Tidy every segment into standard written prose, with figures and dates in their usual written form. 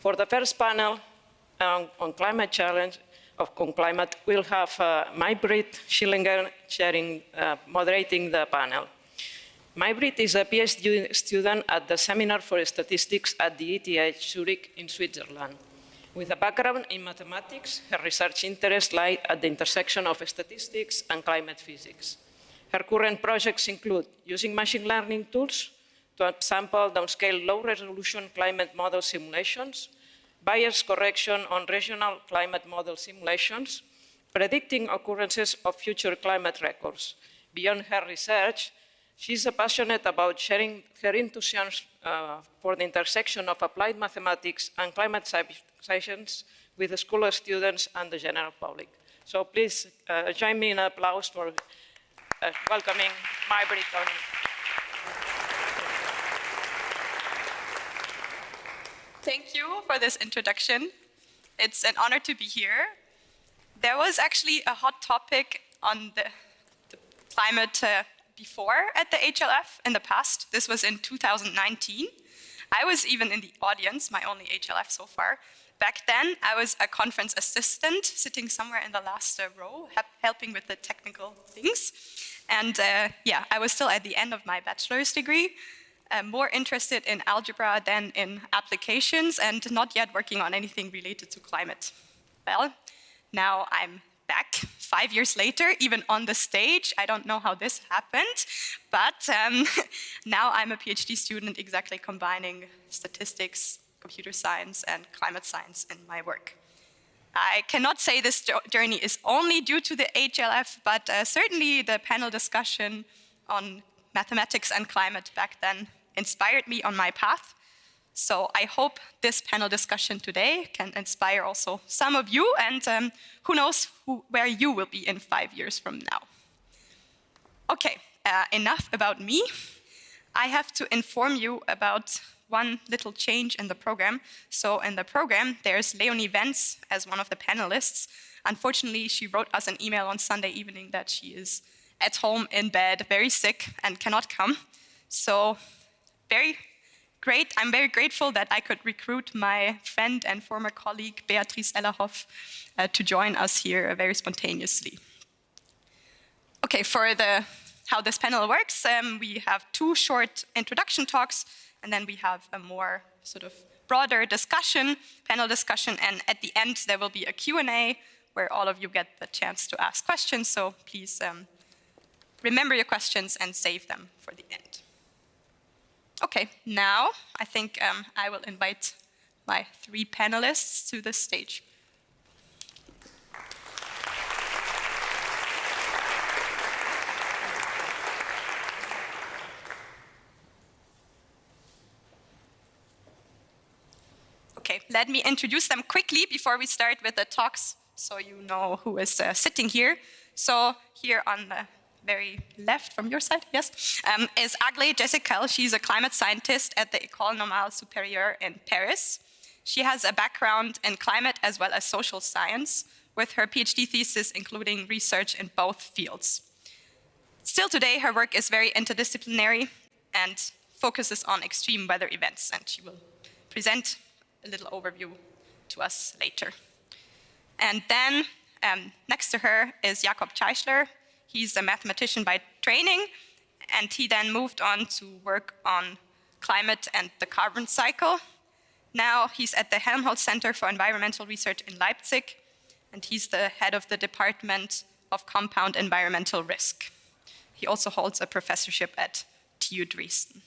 For the first panel on climate challenge, on climate, we'll have May-Britt Schillinger moderating the panel. May-Britt is a PhD student at the Seminar for Statistics at the ETH Zurich in Switzerland. With a background in mathematics, her research interests lie at the intersection of statistics and climate physics. Her current projects include using machine learning tools to sample downscale low-resolution climate model simulations, bias correction on regional climate model simulations, predicting occurrences of future climate records. Beyond her research, she's passionate about sharing her enthusiasm for the intersection of applied mathematics and climate science with the school students and the general public. So please join me in applause for welcoming May-Britt. Thank you for this introduction. It's an honor to be here. There was actually a hot topic on the climate before at the HLF in the past. This was in 2019. I was even in the audience, my only HLF so far. Back then, I was a conference assistant, sitting somewhere in the last row, helping with the technical things. And yeah, I was still at the end of my bachelor's degree, more interested in algebra than in applications, and not yet working on anything related to climate. Well, now I'm back 5 years later, even on the stage. I don't know how this happened, but now I'm a PhD student exactly combining statistics, computer science, and climate science in my work. I cannot say this journey is only due to the HLF, but certainly the panel discussion on mathematics and climate back then inspired me on my path. So I hope this panel discussion today can inspire also some of you, and who knows where you will be in 5 years from now. Okay, enough about me. I have to inform you about one little change in the program. So in the program, there's Leonie Wenz as one of the panelists. Unfortunately, she wrote us an email on Sunday evening that she is at home in bed, very sick, and cannot come. So I'm very grateful that I could recruit my friend and former colleague, Beatrice Ellerhoff, to join us here very spontaneously. Okay, for how this panel works, we have 2 short introduction talks, and then we have a more sort of broader panel discussion, and at the end there will be a Q&A where all of you get the chance to ask questions, so please remember your questions and save them for the end. Okay, now I think I will invite my 3 panelists to the stage. Okay, let me introduce them quickly before we start with the talks, so you know who is sitting here. So here on the very left from your side, yes, is Aglaé Jessical. She's a climate scientist at the École Normale Supérieure in Paris. She has a background in climate as well as social science, with her PhD thesis including research in both fields. Still today, her work is very interdisciplinary and focuses on extreme weather events, and she will present a little overview to us later. And then next to her is Jakob Teichler. He's a mathematician by training, and he then moved on to work on climate and the carbon cycle. Now he's at the Helmholtz Center for Environmental Research in Leipzig, and he's the head of the Department of Compound Environmental Risk. He also holds a professorship at TU Dresden.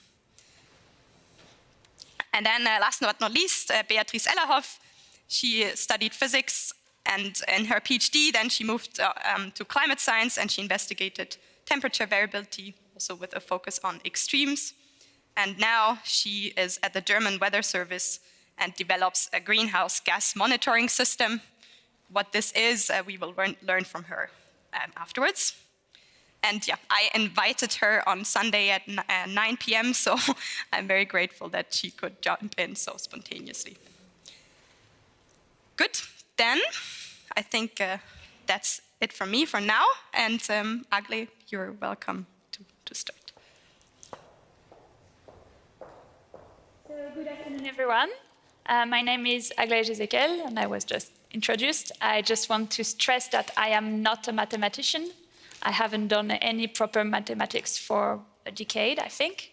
And then last but not least, Beatrice Ellerhoff. She studied physics, and in her PhD, then she moved to climate science, and she investigated temperature variability, also with a focus on extremes. And now she is at the German Weather Service and develops a greenhouse gas monitoring system. What this is, we will learn from her afterwards. And yeah, I invited her on Sunday at 9 p.m., so I'm very grateful that she could jump in so spontaneously. Good, then I think that's it from me for now, and Aglaé, you're welcome to start. So good afternoon, everyone. My name is Aglaé Ezekiel, and I was just introduced. I just want to stress that I am not a mathematician. I haven't done any proper mathematics for a decade, I think.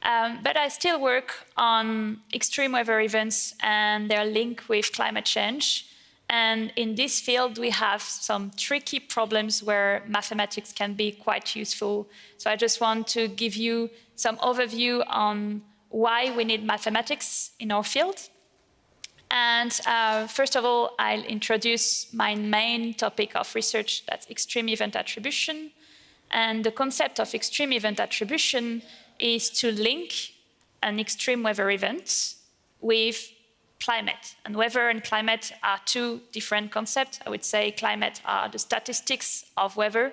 But I still work on extreme weather events and their link with climate change. And in this field, we have some tricky problems where mathematics can be quite useful. So I just want to give you some overview on why we need mathematics in our field. And first of all, I'll introduce my main topic of research, that's extreme event attribution. And the concept of extreme event attribution is to link an extreme weather event with climate. And weather and climate are two different concepts. I would say climate are the statistics of weather.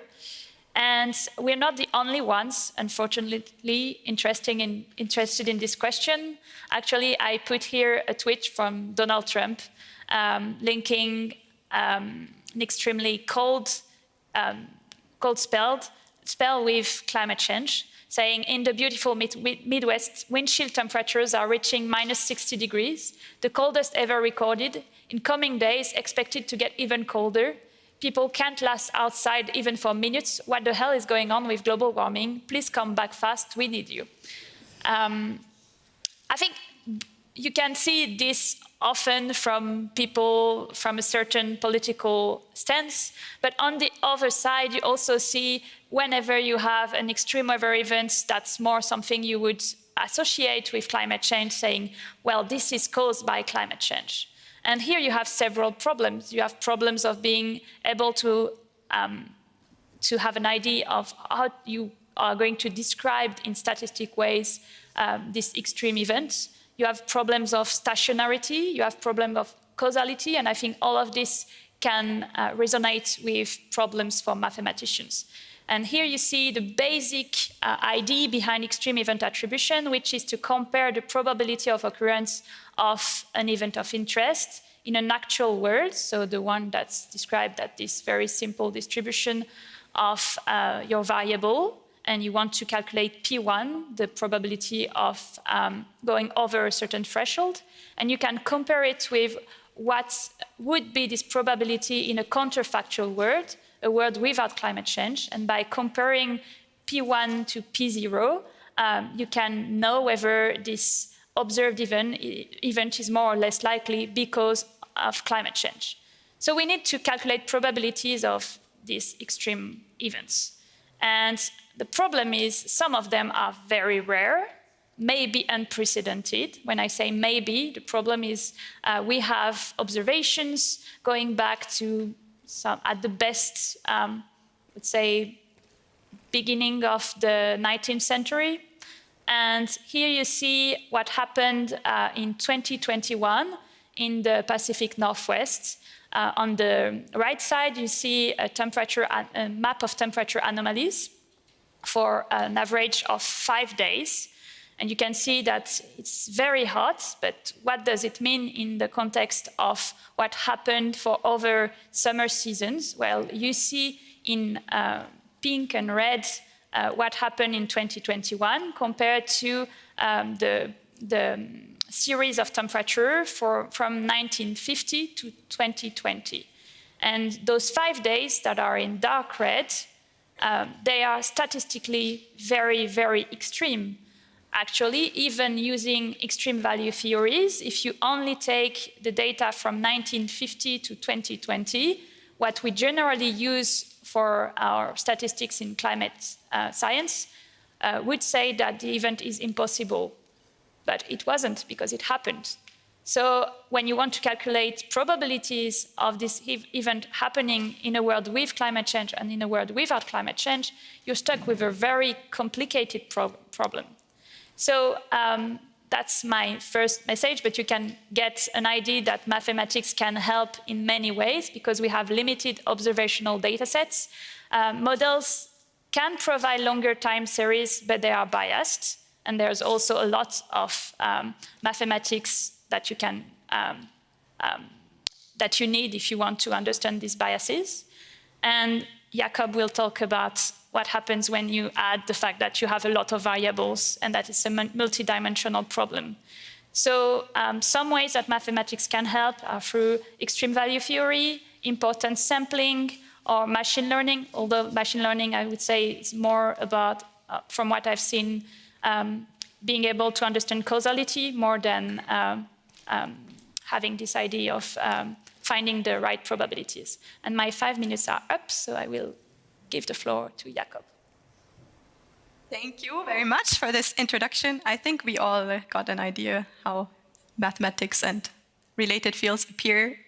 And we're not the only ones, unfortunately, interested in this question. Actually, I put here a tweet from Donald Trump linking an extremely cold spell with climate change, saying in the beautiful Midwest, wind chill temperatures are reaching minus 60 degrees, the coldest ever recorded. In coming days, expected to get even colder. People can't last outside even for minutes. What the hell is going on with global warming? Please come back fast, we need you. I think you can see this often from people from a certain political stance, but on the other side, you also see whenever you have an extreme weather event that's more something you would associate with climate change, saying, well, this is caused by climate change. And here you have several problems. You have problems of being able to have an idea of how you are going to describe in statistic ways this extreme event. You have problems of stationarity, you have problems of causality, and I think all of this can resonate with problems for mathematicians. And here you see the basic idea behind extreme event attribution, which is to compare the probability of occurrence of an event of interest in an actual world, so the one that's described at this very simple distribution of your variable, and you want to calculate P1, the probability of going over a certain threshold, and you can compare it with what would be this probability in a counterfactual world, a world without climate change, and by comparing P1 to P0, you can know whether this observed event is more or less likely because of climate change. So we need to calculate probabilities of these extreme events. And the problem is some of them are very rare, maybe unprecedented. When I say maybe, the problem is we have observations going back to some, at the best, let's say, beginning of the 19th century. And here you see what happened in 2021 in the Pacific Northwest. On the right side, you see a map of temperature anomalies for an average of 5 days. And you can see that it's very hot, but what does it mean in the context of what happened for other summer seasons? Well, you see in pink and red what happened in 2021 compared to the series of temperature from 1950 to 2020. And those 5 days that are in dark red, they are statistically very, very extreme. Actually, even using extreme value theories, if you only take the data from 1950 to 2020, what we generally use for our statistics in climate science would say that the event is impossible. But it wasn't, because it happened. So when you want to calculate probabilities of this event happening in a world with climate change and in a world without climate change, you're stuck with a very complicated problem. So that's my first message, but you can get an idea that mathematics can help in many ways because we have limited observational data sets. Models can provide longer time series, but they are biased. And there's also a lot of mathematics that you can that you need if you want to understand these biases. And Jakob will talk about what happens when you add the fact that you have a lot of variables and that it's a multidimensional problem. So some ways that mathematics can help are through extreme value theory, importance sampling, or machine learning, although machine learning, I would say, is more about, from what I've seen, being able to understand causality more than having this idea of finding the right probabilities. And my 5 minutes are up, so I will give the floor to Jakob. Thank you very much for this introduction. I think we all got an idea how mathematics and related fields appear.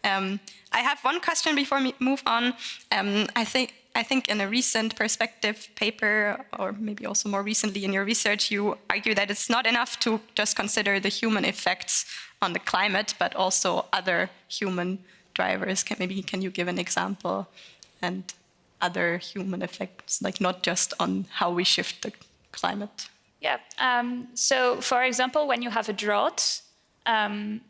I have one question before we move on. I think in a recent perspective paper, or maybe also more recently in your research, you argue that it's not enough to just consider the human effects on the climate, but also other human drivers. Can you give an example? And other human effects, like not just on how we shift the climate? Yeah. So, for example, when you have a drought,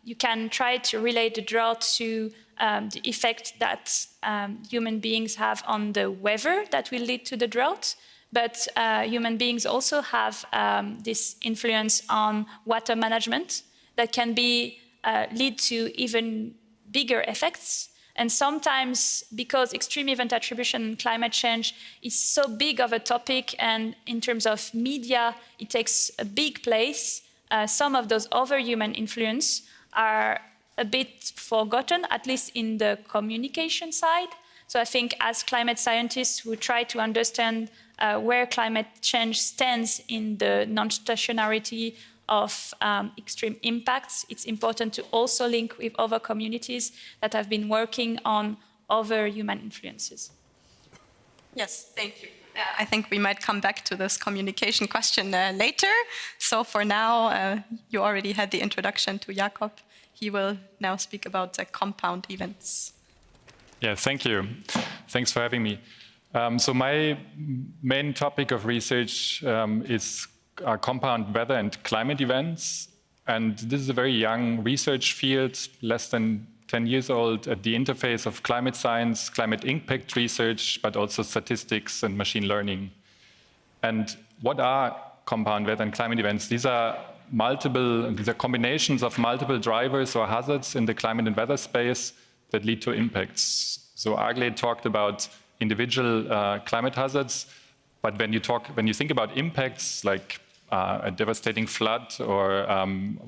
you can try to relate the drought to the effect that human beings have on the weather that will lead to the drought. But human beings also have this influence on water management that can lead to even bigger effects. And sometimes, because extreme event attribution and climate change is so big of a topic, and in terms of media, it takes a big place, some of those other human influence are a bit forgotten, at least in the communication side. So I think as climate scientists, we try to understand where climate change stands in the non-stationarity of extreme impacts. It's important to also link with other communities that have been working on other human influences. Yes, thank you. I think we might come back to this communication question later. So for now, you already had the introduction to Jakob. He will now speak about the compound events. Yeah, thank you. Thanks for having me. So my main topic of research is compound weather and climate events. And this is a very young research field, less than 10 years old, at the interface of climate science, climate impact research, but also statistics and machine learning. And what are compound weather and climate events? These are combinations of multiple drivers or hazards in the climate and weather space that lead to impacts. So Agle talked about individual climate hazards, but when you think about impacts like a devastating flood or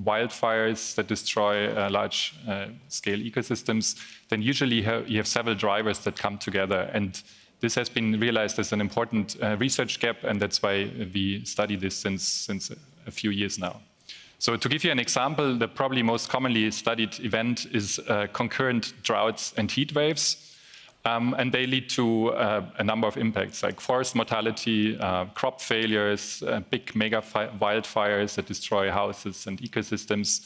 wildfires that destroy large-scale ecosystems, then usually you have several drivers that come together. And this has been realized as an important research gap, and that's why we study this since a few years now. So to give you an example, the probably most commonly studied event is concurrent droughts and heat waves. And they lead to a number of impacts like forest mortality, crop failures, big mega wildfires that destroy houses and ecosystems.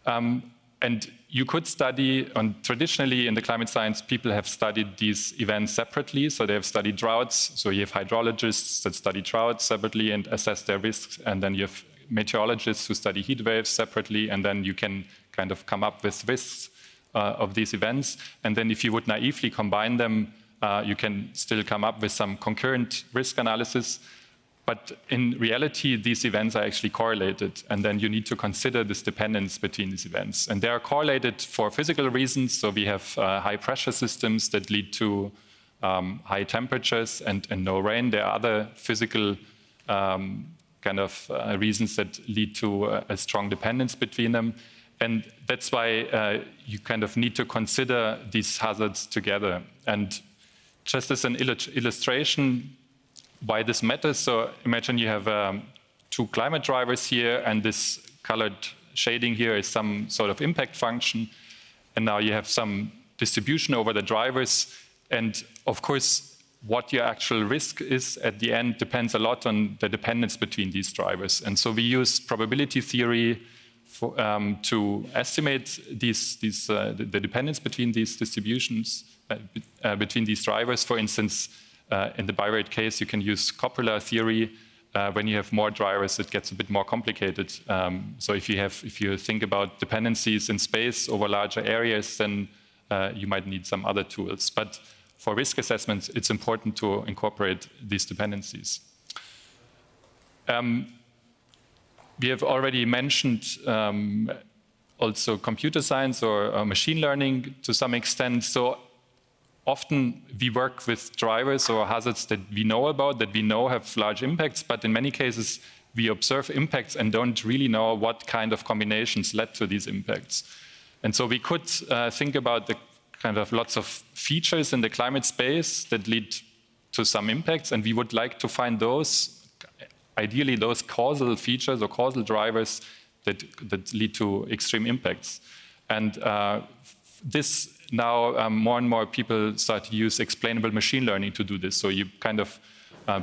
And you could study, traditionally in the climate science, people have studied these events separately. So they have studied droughts. So you have hydrologists that study droughts separately and assess their risks. And then you have meteorologists who study heat waves separately. And then you can kind of come up with risks of these events. And then if you would naively combine them, you can still come up with some concurrent risk analysis. But in reality, these events are actually correlated. And then you need to consider this dependence between these events. And they are correlated for physical reasons. So we have high pressure systems that lead to high temperatures and no rain. There are other physical reasons that lead to a strong dependence between them. And that's why you kind of need to consider these hazards together. And just as an illustration why this matters, so imagine you have two climate drivers here, and this colored shading here is some sort of impact function. And now you have some distribution over the drivers. And of course, what your actual risk is at the end depends a lot on the dependence between these drivers. And so we use probability theory to estimate the dependence between these distributions, between these drivers. For instance, in the birate case, you can use copula theory. When you have more drivers, it gets a bit more complicated. So if you think about dependencies in space over larger areas, then you might need some other tools. But for risk assessments, it's important to incorporate these dependencies. we have already mentioned also computer science or machine learning to some extent. So often we work with drivers or hazards that we know about, that we know have large impacts, but in many cases we observe impacts and don't really know what kind of combinations led to these impacts. And so we could think about the kind of lots of features in the climate space that lead to some impacts, and we would like to find those, ideally those causal features or causal drivers that lead to extreme impacts. And this now more and more people start to use explainable machine learning to do this. So you kind of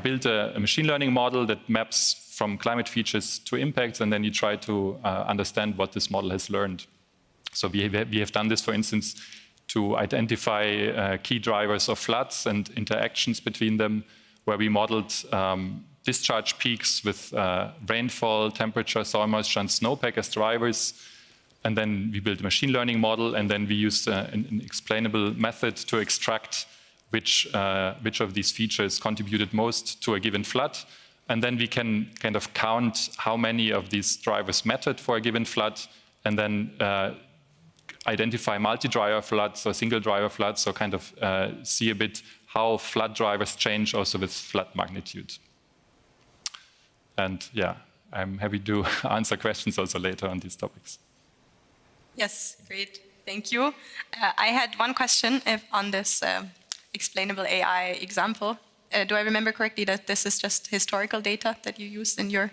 build a machine learning model that maps from climate features to impacts, and then you try to understand what this model has learned. So we have done this, for instance, to identify key drivers of floods and interactions between them, where we modeled discharge peaks with rainfall, temperature, soil moisture, and snowpack as drivers. And then we built a machine learning model, and then we used an explainable method to extract which of these features contributed most to a given flood. And then we can kind of count how many of these drivers mattered for a given flood, and then identify multi-driver floods or single-driver floods, so kind of see a bit how flood drivers change also with flood magnitude. And yeah, I'm happy to answer questions also later on these topics. Yes, great. Thank you. I had one question on this explainable AI example. Do I remember correctly that this is just historical data that you used in your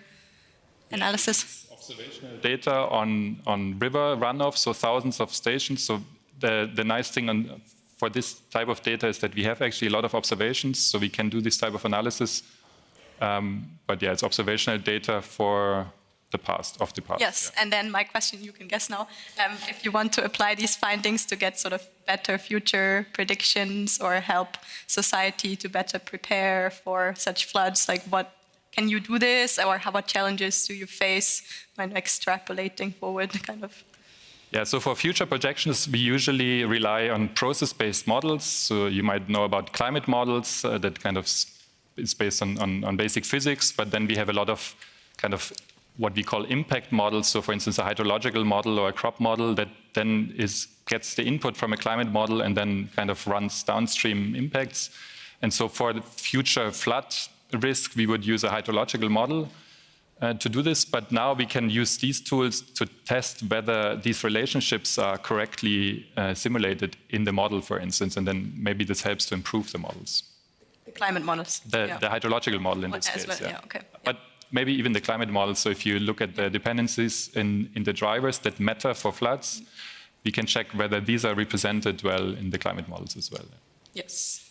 analysis? Observational data on river runoff, so thousands of stations. So the nice thing for this type of data is that we have actually a lot of observations, so we can do this type of analysis. But yeah, it's observational data for the past. Yes, yeah. And then my question, you can guess now, if you want to apply these findings to get sort of better future predictions or help society to better prepare for such floods, like what can you do this, or what challenges do you face when extrapolating forward, kind of? Yeah, so for future projections, we usually rely on process-based models. So you might know about climate models that kind of is based on basic physics, but then we have a lot of kind of what we call impact models. So for instance, a hydrological model or a crop model that then gets the input from a climate model and then kind of runs downstream impacts. And so for the future flood risk, we would use a hydrological model to do this. But now we can use these tools to test whether these relationships are correctly simulated in the model, for instance, and then maybe this helps to improve the models. The climate models? The hydrological model in this case, well, yeah. Okay. But maybe even the climate model. So if you look at the dependencies in the drivers that matter for floods, we can check whether these are represented well in the climate models as well. Yes,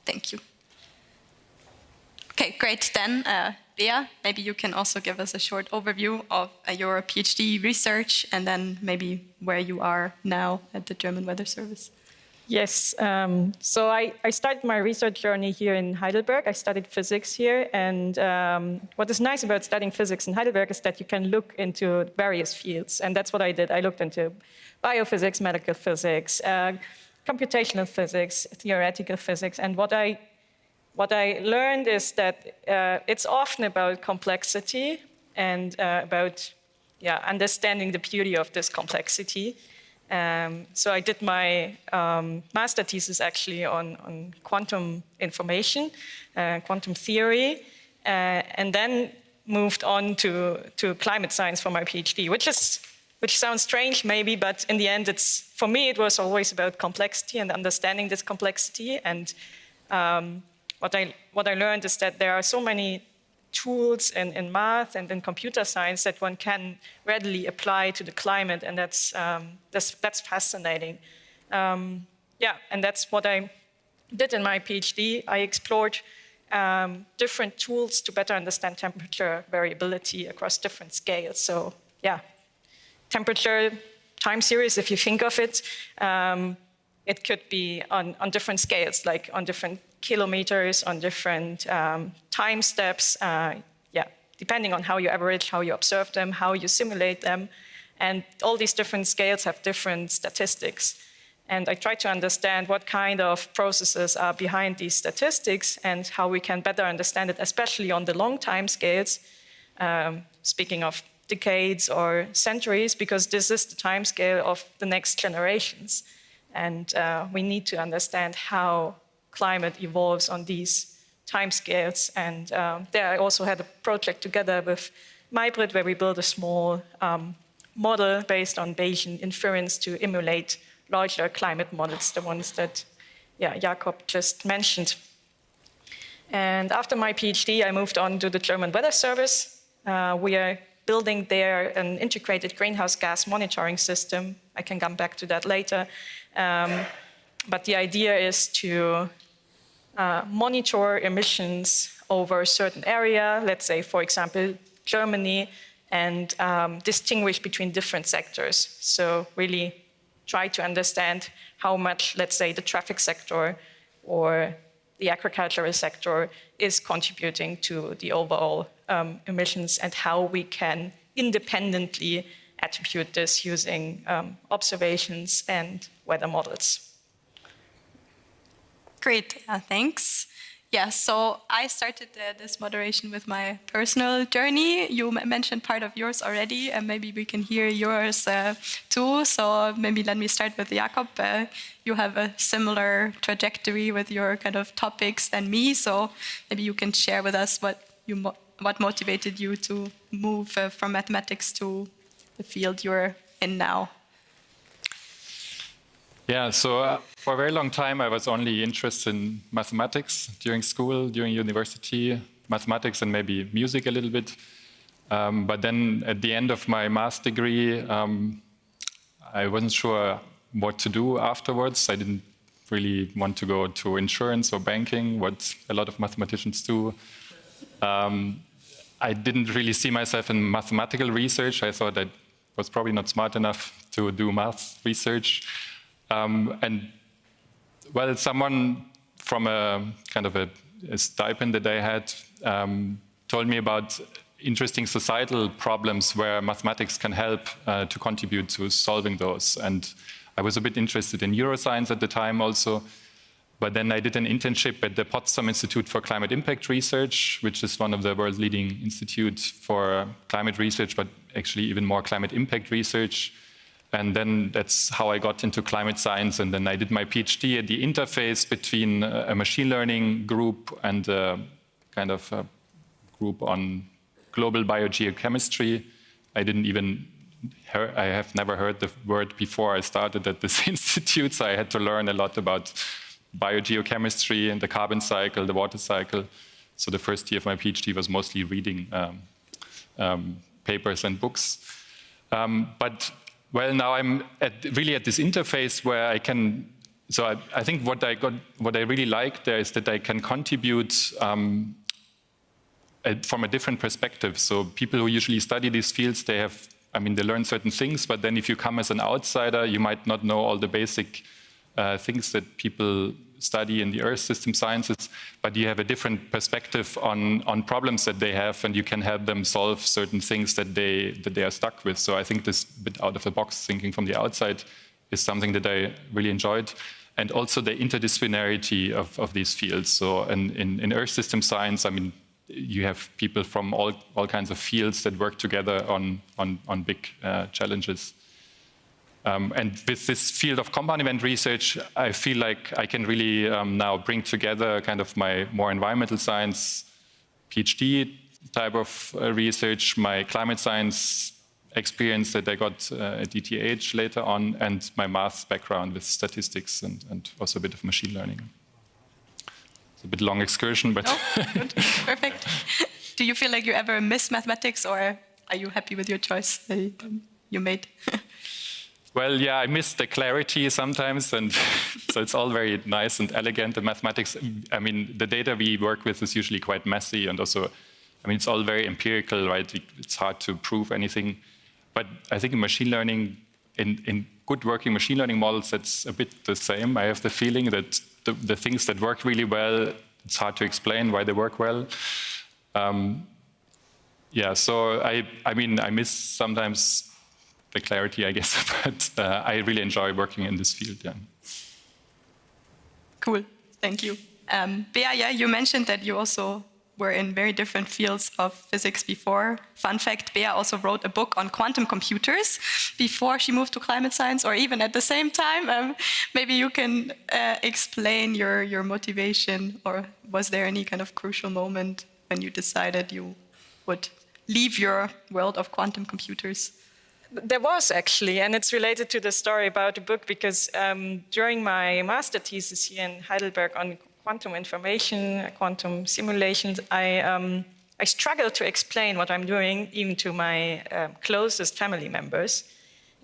thank you. Okay, great. Then, Bea, maybe you can also give us a short overview of your PhD research and then maybe where you are now at the German Weather Service. Yes, so I started my research journey here in Heidelberg. I studied physics here, and what is nice about studying physics in Heidelberg is that you can look into various fields, and that's what I did. I looked into biophysics, medical physics, computational physics, theoretical physics, and what I learned is that it's often about complexity and about understanding the beauty of this complexity. So I did my master thesis actually on quantum information, quantum theory, and then moved on to climate science for my PhD, which sounds strange maybe, but in the end, for me it was always about complexity and understanding this complexity. And what I learned is that there are so many tools in math and in computer science that one can readily apply to the climate, and that's fascinating. And that's what I did in my PhD. I explored different tools to better understand temperature variability across different scales. So temperature time series, if you think of it, it could be on different scales, like on different kilometers, on different time steps, depending on how you average, how you observe them, how you simulate them. And all these different scales have different statistics. And I try to understand what kind of processes are behind these statistics and how we can better understand it, especially on the long time scales. Speaking of decades or centuries, because this is the timescale of the next generations. And we need to understand how climate evolves on these timescales. And there I also had a project together with MyBrit where we built a small model based on Bayesian inference to emulate larger climate models, the ones that Jakob just mentioned. And after my PhD, I moved on to the German Weather Service. We are building there an integrated greenhouse gas monitoring system. I can come back to that later. But the idea is to monitor emissions over a certain area, let's say, for example, Germany, and distinguish between different sectors. So really try to understand how much, let's say, the traffic sector or the agricultural sector is contributing to the overall emissions, and how we can independently attribute this using observations and weather models. Great, thanks. Yeah, so I started this moderation with my personal journey. You mentioned part of yours already, and maybe we can hear yours too. So maybe let me start with Jakob. You have a similar trajectory with your kind of topics than me, so maybe you can share with us what motivated you to move from mathematics to the field you're in now. Yeah, so for a very long time, I was only interested in mathematics during school, during university, mathematics and maybe music a little bit. But then at the end of my master's degree, I wasn't sure what to do afterwards. I didn't really want to go to insurance or banking, what a lot of mathematicians do. I didn't really see myself in mathematical research. I thought I was probably not smart enough to do math research. And well, someone from a kind of a stipend that I had told me about interesting societal problems where mathematics can help to contribute to solving those. And I was a bit interested in neuroscience at the time also. But then I did an internship at the Potsdam Institute for Climate Impact Research, which is one of the world's leading institutes for climate research, but actually even more climate impact research. And then that's how I got into climate science. And then I did my PhD at the interface between a machine learning group and a kind of a group on global biogeochemistry. I have never heard the word before I started at this institute, so I had to learn a lot about biogeochemistry and the carbon cycle, the water cycle. So the first year of my PhD was mostly reading papers and books. But well, now I'm really at this interface where I can. So I think what I really like there is that I can contribute from a different perspective. So people who usually study these fields, they learn certain things, but then if you come as an outsider, you might not know all the basic things that people study in the Earth system sciences, but you have a different perspective on problems that they have, and you can help them solve certain things that they are stuck with. So I think this bit out of the box thinking from the outside is something that I really enjoyed. And also the interdisciplinarity of these fields. So in Earth system science, you have people from all kinds of fields that work together on big challenges. And with this field of compound event research, I feel like I can really now bring together kind of my more environmental science PhD type of research, my climate science experience that I got at ETH later on, and my math background with statistics and also a bit of machine learning. It's a bit long excursion, but... Oh, good. Perfect. Do you feel like you ever miss mathematics, or are you happy with your choice you made? Well, yeah, I miss the clarity sometimes, and so it's all very nice and elegant in mathematics. The data we work with is usually quite messy, and also, it's all very empirical, right? It's hard to prove anything. But I think in machine learning, in good working machine learning models, that's a bit the same. I have the feeling that the things that work really well, it's hard to explain why they work well. So I miss sometimes the clarity, I guess, but I really enjoy working in this field. Yeah. Cool, thank you. Bea, you mentioned that you also were in very different fields of physics before. Fun fact, Bea also wrote a book on quantum computers before she moved to climate science, or even at the same time. Maybe you can explain your motivation, or was there any kind of crucial moment when you decided you would leave your world of quantum computers? There was actually, and it's related to the story about the book, because during my master thesis here in Heidelberg on quantum information, quantum simulations, I struggled to explain what I'm doing even to my closest family members.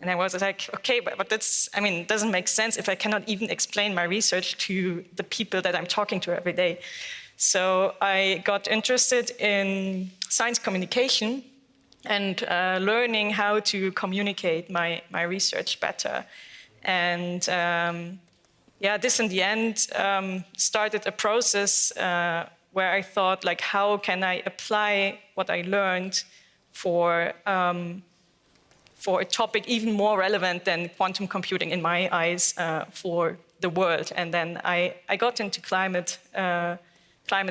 And I was like, okay, but that's, I mean, it doesn't make sense if I cannot even explain my research to the people that I'm talking to every day. So I got interested in science communication and learning how to communicate my research better. And this in the end started a process where I thought, like, how can I apply what I learned for a topic even more relevant than quantum computing in my eyes for the world. And then I got into climate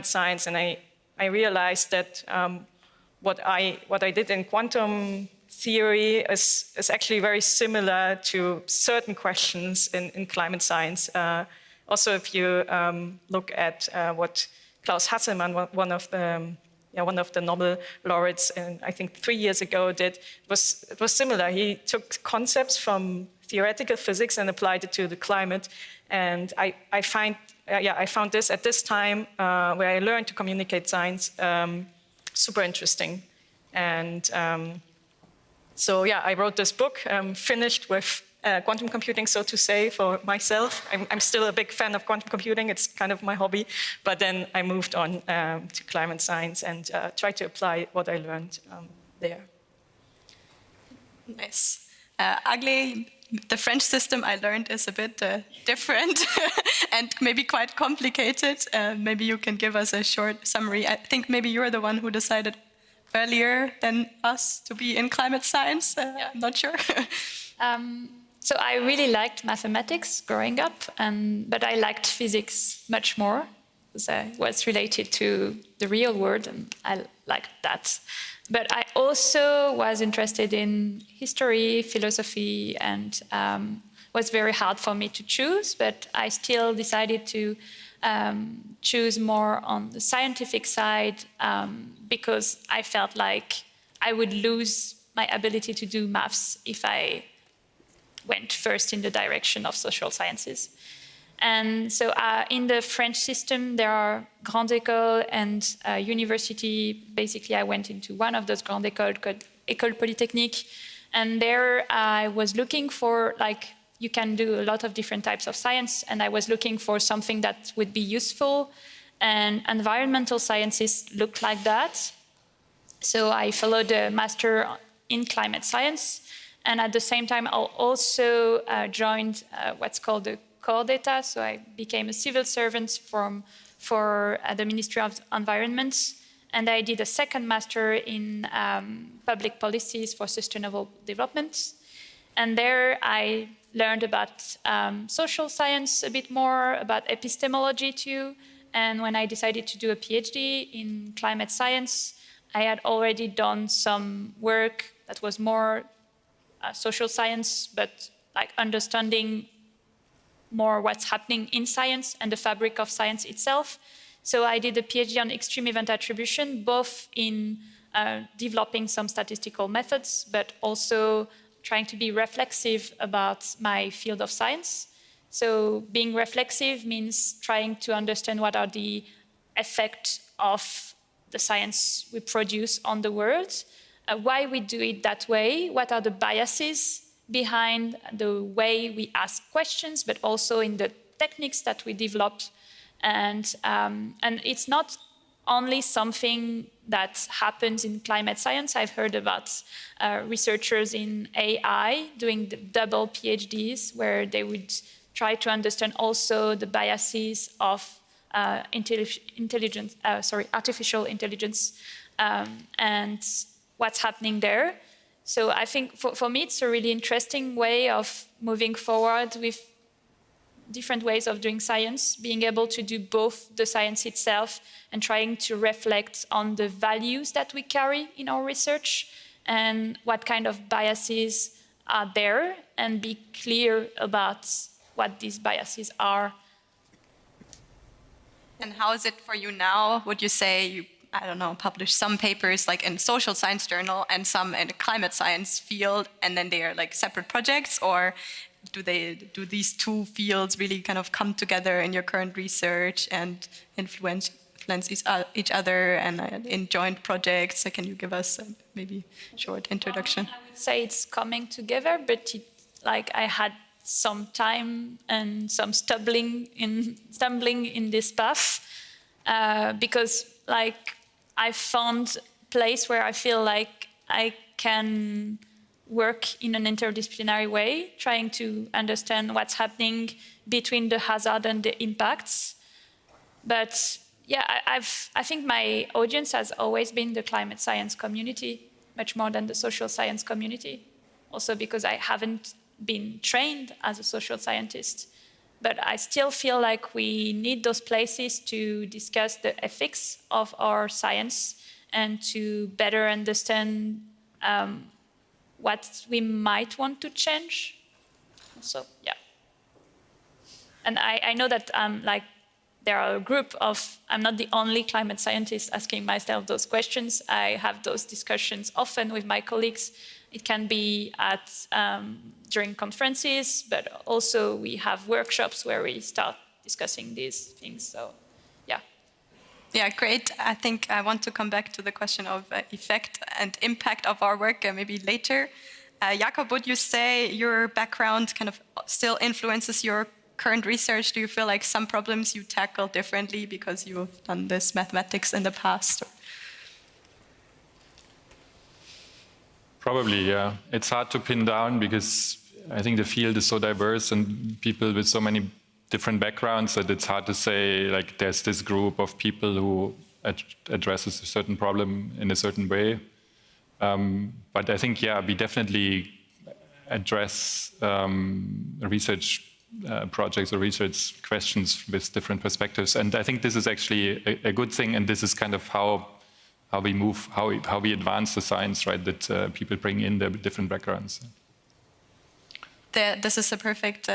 science, and I realized that what I did in quantum theory is actually very similar to certain questions in climate science. Also, if you look at what Klaus Hasselmann, one of the Nobel laureates, and I think 3 years ago did, it was similar. He took concepts from theoretical physics and applied it to the climate. And I found this at this time where I learned to communicate science super interesting. And I wrote this book, finished with quantum computing, so to say, for myself. I'm still a big fan of quantum computing. It's kind of my hobby. But then I moved on to climate science and tried to apply what I learned there. Nice. Agle, the French system I learned is a bit different and maybe quite complicated. Maybe you can give us a short summary. I think maybe you're the one who decided earlier than us to be in climate science. I'm not sure. So I really liked mathematics growing up, but I liked physics much more, because it was related to the real world, and I liked that. But I also was interested in history, philosophy, and was very hard for me to choose, but I still decided to choose more on the scientific side because I felt like I would lose my ability to do maths if I went first in the direction of social sciences. And so in the French system, there are Grandes Écoles and university. Basically, I went into one of those Grandes Écoles called École Polytechnique. And there I was looking for, like, you can do a lot of different types of science. And I was looking for something that would be useful. And environmental sciences looked like that. So I followed a master in climate science. And at the same time, I also joined what's called the Corps d'État. So I became a civil servant for the Ministry of Environment. And I did a second master in public policies for sustainable development. And there I learned about social science a bit more, about epistemology too. And when I decided to do a PhD in climate science, I had already done some work that was more social science, but like understanding more what's happening in science and the fabric of science itself. So I did a PhD on extreme event attribution, both in developing some statistical methods, but also trying to be reflexive about my field of science. So being reflexive means trying to understand what are the effects of the science we produce on the world, why we do it that way, what are the biases behind the way we ask questions, but also in the techniques that we develop. And it's not only something that happens in climate science. I've heard about researchers in AI doing the double PhDs, where they would try to understand also the biases of artificial intelligence and what's happening there. So I think for me, it's a really interesting way of moving forward with different ways of doing science, being able to do both the science itself and trying to reflect on the values that we carry in our research and what kind of biases are there, and be clear about what these biases are. And how is it for you now? Would you say you, I don't know, publish some papers like in social science journal and some in the climate science field, and then they are like separate projects, or do these two fields really kind of come together in your current research and influence each other and in joint projects? So can you give us maybe a short introduction? I would say it's coming together, but I had some time and some stumbling in this path because I found a place where I feel like I can work in an interdisciplinary way, trying to understand what's happening between the hazard and the impacts. But yeah, I think my audience has always been the climate science community, much more than the social science community. Also because I haven't been trained as a social scientist. But I still feel like we need those places to discuss the ethics of our science and to better understand what we might want to change. So, yeah. And I know that there are a group of, I'm not the only climate scientist asking myself those questions. I have those discussions often with my colleagues. It can be during conferences, but also we have workshops where we start discussing these things. So, yeah. Yeah, great. I think I want to come back to the question of effect and impact of our work maybe later. Jakob, would you say your background kind of still influences your current research? Do you feel like some problems you tackle differently because you've done this mathematics in the past? Probably, yeah. It's hard to pin down because I think the field is so diverse and people with so many different backgrounds that it's hard to say, like, there's this group of people who addresses a certain problem in a certain way. But I think, yeah, we definitely address research projects or research questions with different perspectives. And I think this is actually a good thing, and this is kind of how we move, how we advance the science, right? That people bring in their different backgrounds. This is a perfect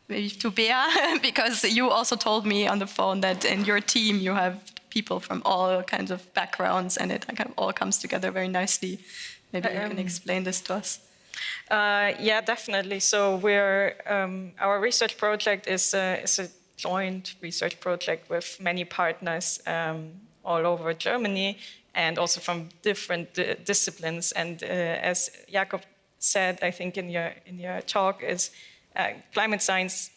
maybe to Bea, because you also told me on the phone that in your team you have people from all kinds of backgrounds, and it kind of all comes together very nicely. Maybe you can explain this to us. Yeah, definitely. So we're our research project is a joint research project with many partners all over Germany and also from different disciplines. And as Jakob said, I think in your talk, is climate science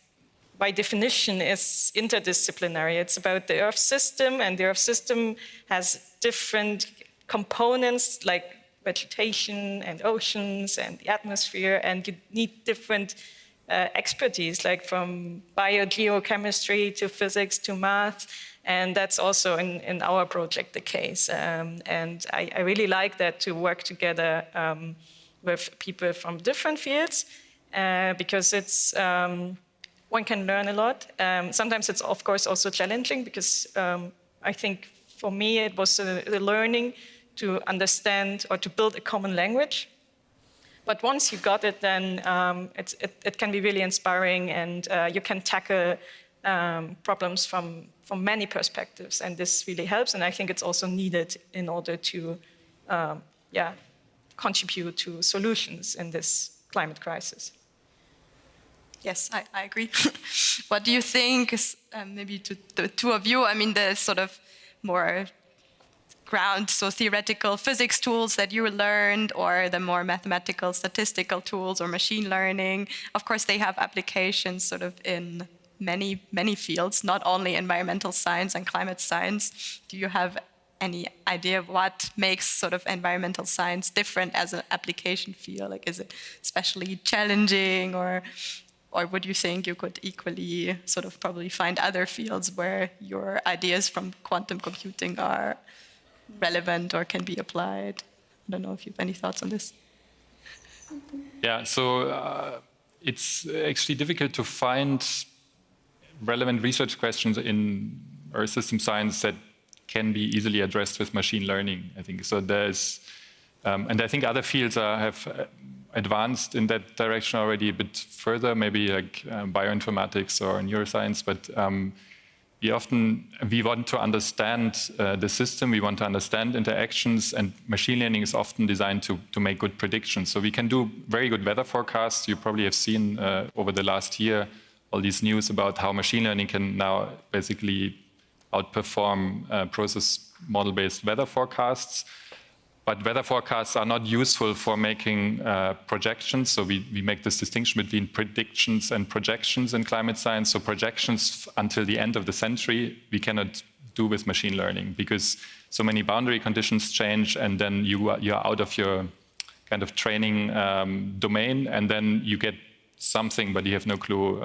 by definition is interdisciplinary. It's about the Earth system, and the Earth system has different components like vegetation and oceans and the atmosphere, and you need different expertise, like from biogeochemistry to physics to math, and that's also in our project the case. And I really like that, to work together with people from different fields, because it's one can learn a lot. Sometimes it's of course also challenging, because I think for me it was a learning to understand or to build a common language. But once you got it, then it can be really inspiring, and you can tackle problems from many perspectives, and this really helps. And I think it's also needed in order to contribute to solutions in this climate crisis. Yes, I agree. What do you think, maybe to the two of you, I mean, the sort of more ground, so theoretical physics tools that you learned, or the more mathematical statistical tools or machine learning? Of course, they have applications sort of in many, many fields, not only environmental science and climate science. Do you have any idea of what makes sort of environmental science different as an application field? Like, is it especially challenging, or would you think you could equally sort of probably find other fields where your ideas from quantum computing are relevant or can be applied? I don't know if you have any thoughts on this. Yeah, so it's actually difficult to find relevant research questions in Earth system science that can be easily addressed with machine learning, I think. So there's, and I think other fields have advanced in that direction already a bit further, maybe like bioinformatics or neuroscience, but we want to understand the system, we want to understand interactions, and machine learning is often designed to make good predictions. So we can do very good weather forecasts. You probably have seen over the last year all these news about how machine learning can now basically outperform process model-based weather forecasts. But weather forecasts are not useful for making projections. So we make this distinction between predictions and projections in climate science. So projections until the end of the century, we cannot do with machine learning because so many boundary conditions change, and then you're out of your kind of training domain, and then you get something, but you have no clue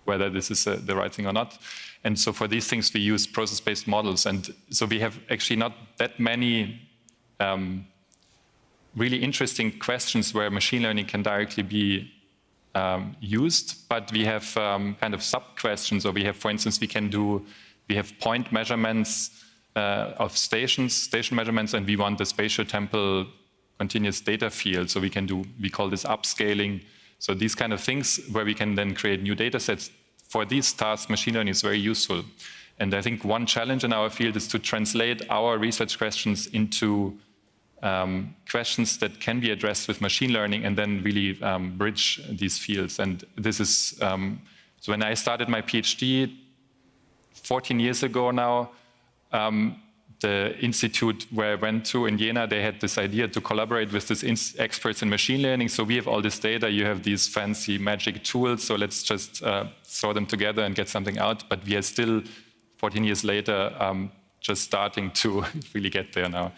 whether this is the right thing or not. And so for these things, we use process-based models. And so we have actually not that many really interesting questions where machine learning can directly be used, but we have kind of sub-questions, or we have, for instance, we have point measurements of station measurements, and we want the spatiotemporal continuous data field, so we call this upscaling. So these kind of things where we can then create new data sets. For these tasks, machine learning is very useful. And I think one challenge in our field is to translate our research questions into questions that can be addressed with machine learning and then really bridge these fields. And this is, so when I started my PhD 14 years ago now, the institute where I went to in Jena, they had this idea to collaborate with these experts in machine learning. So we have all this data, you have these fancy magic tools, so let's just throw them together and get something out. But we are still, 14 years later, just starting to really get there now.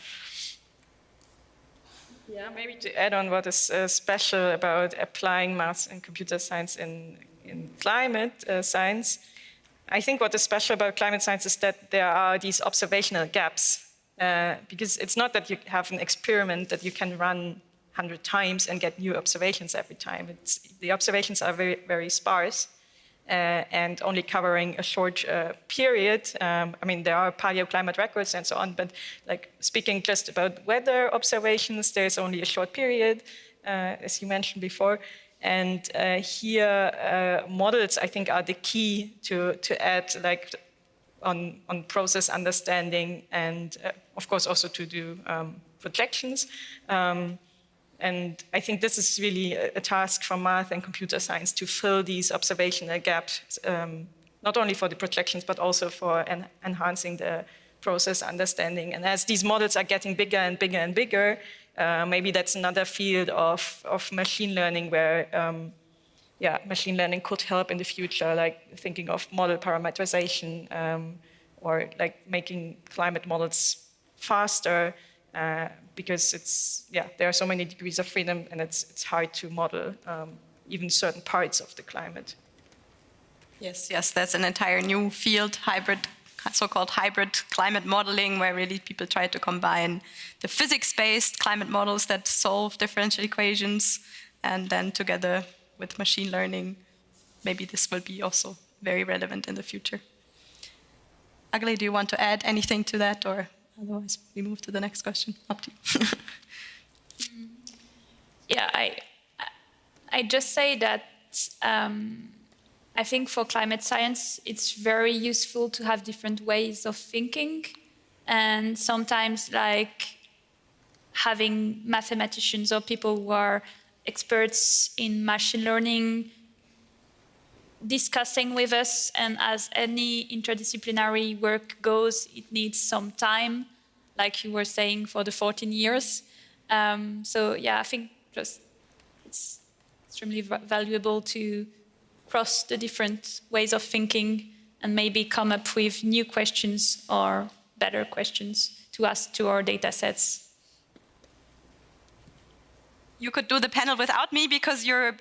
Yeah, maybe to add on what is special about applying math and computer science in climate science, I think what is special about climate science is that there are these observational gaps, because it's not that you have an experiment that you can run 100 times and get new observations every time. The observations are very, very sparse and only covering a short period. I mean, there are paleoclimate records and so on, but like speaking just about weather observations, there's only a short period, as you mentioned before. And here, models, I think, are the key to add, like, on process understanding and, of course, also to do projections. And I think this is really a task for math and computer science to fill these observational gaps, not only for the projections, but also for enhancing the process understanding. And as these models are getting bigger and bigger and bigger, maybe that's another field of machine learning where, machine learning could help in the future, like thinking of model parameterization or like making climate models faster, because there are so many degrees of freedom and it's hard to model even certain parts of the climate. Yes, that's an entire new field, so-called hybrid climate modeling, where really people try to combine the physics-based climate models that solve differential equations, and then together with machine learning, maybe this will be also very relevant in the future. Agle, do you want to add anything to that, or otherwise we move to the next question? Up to you. Yeah, I just say that I think for climate science, it's very useful to have different ways of thinking. And sometimes, like, having mathematicians or people who are experts in machine learning discussing with us, and as any interdisciplinary work goes, it needs some time, like you were saying, for the 14 years. I think just it's extremely valuable to cross the different ways of thinking and maybe come up with new questions or better questions to ask to our data sets. You could do the panel without me because you're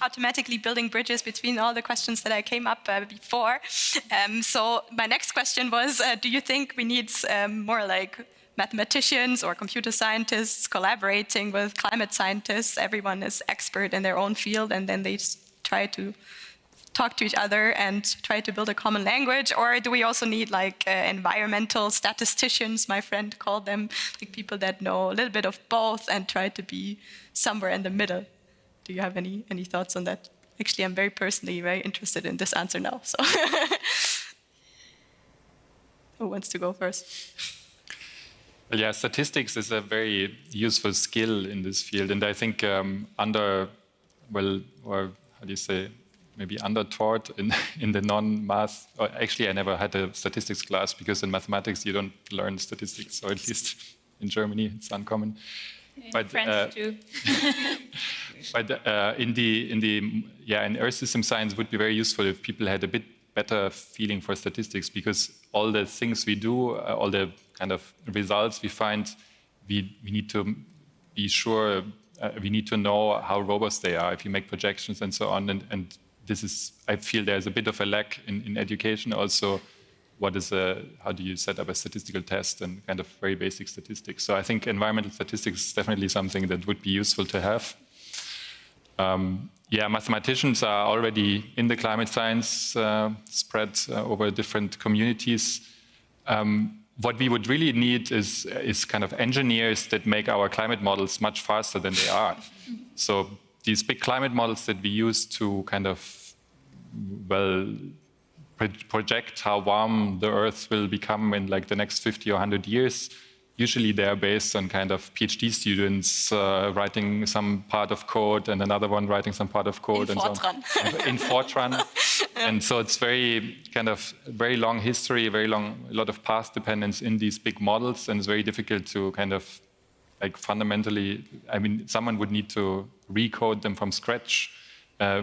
automatically building bridges between all the questions that I came up before. So my next question was, do you think we need more like mathematicians or computer scientists collaborating with climate scientists? Everyone is expert in their own field, and then they try to talk to each other and try to build a common language? Or do we also need like environmental statisticians, my friend called them, like people that know a little bit of both and try to be somewhere in the middle? Do you have any thoughts on that? Actually, I'm very personally very interested in this answer now. So, who wants to go first? Well, yeah, statistics is a very useful skill in this field, and I think or how do you say, maybe under-taught in the non-math. Actually, I never had a statistics class because in mathematics you don't learn statistics, or at least in Germany it's uncommon. In France too. But in Earth system science, it would be very useful if people had a bit better feeling for statistics, because all the things we do, all the kind of results we find, we need to be sure, we need to know how robust they are if you make projections and so on. And this is, I feel there's a bit of a lack in education also. How do you set up a statistical test and kind of very basic statistics? So I think environmental statistics is definitely something that would be useful to have. Mathematicians are already in the climate science spread over different communities. What we would really need is kind of engineers that make our climate models much faster than they are. So these big climate models that we use to kind of, project how warm the Earth will become in like the next 50 or 100 years, usually they are based on kind of PhD students writing some part of code and another one writing some part of code. In Fortran. And so it's very long history, a lot of path dependence in these big models, and it's very difficult to kind of like fundamentally, someone would need to recode them from scratch,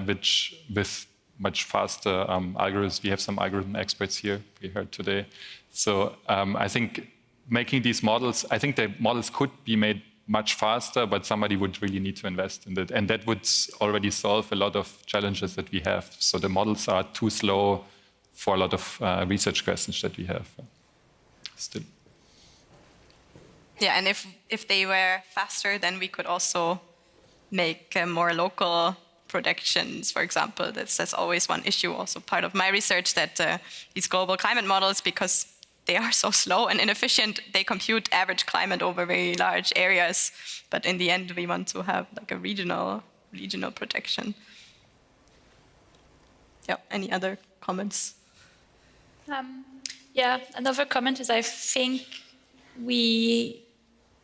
which with much faster algorithms. We have some algorithm experts here, we heard today. So I think making these models, I think the models could be made much faster, but somebody would really need to invest in that. And that would already solve a lot of challenges that we have. So the models are too slow for a lot of research questions that we have still. Yeah, and if they were faster, then we could also make more local projections, for example. That's always one issue, also part of my research, that these global climate models, because they are so slow and inefficient, they compute average climate over very large areas. But in the end, we want to have like a regional projection. Yeah, any other comments? Another comment is I think we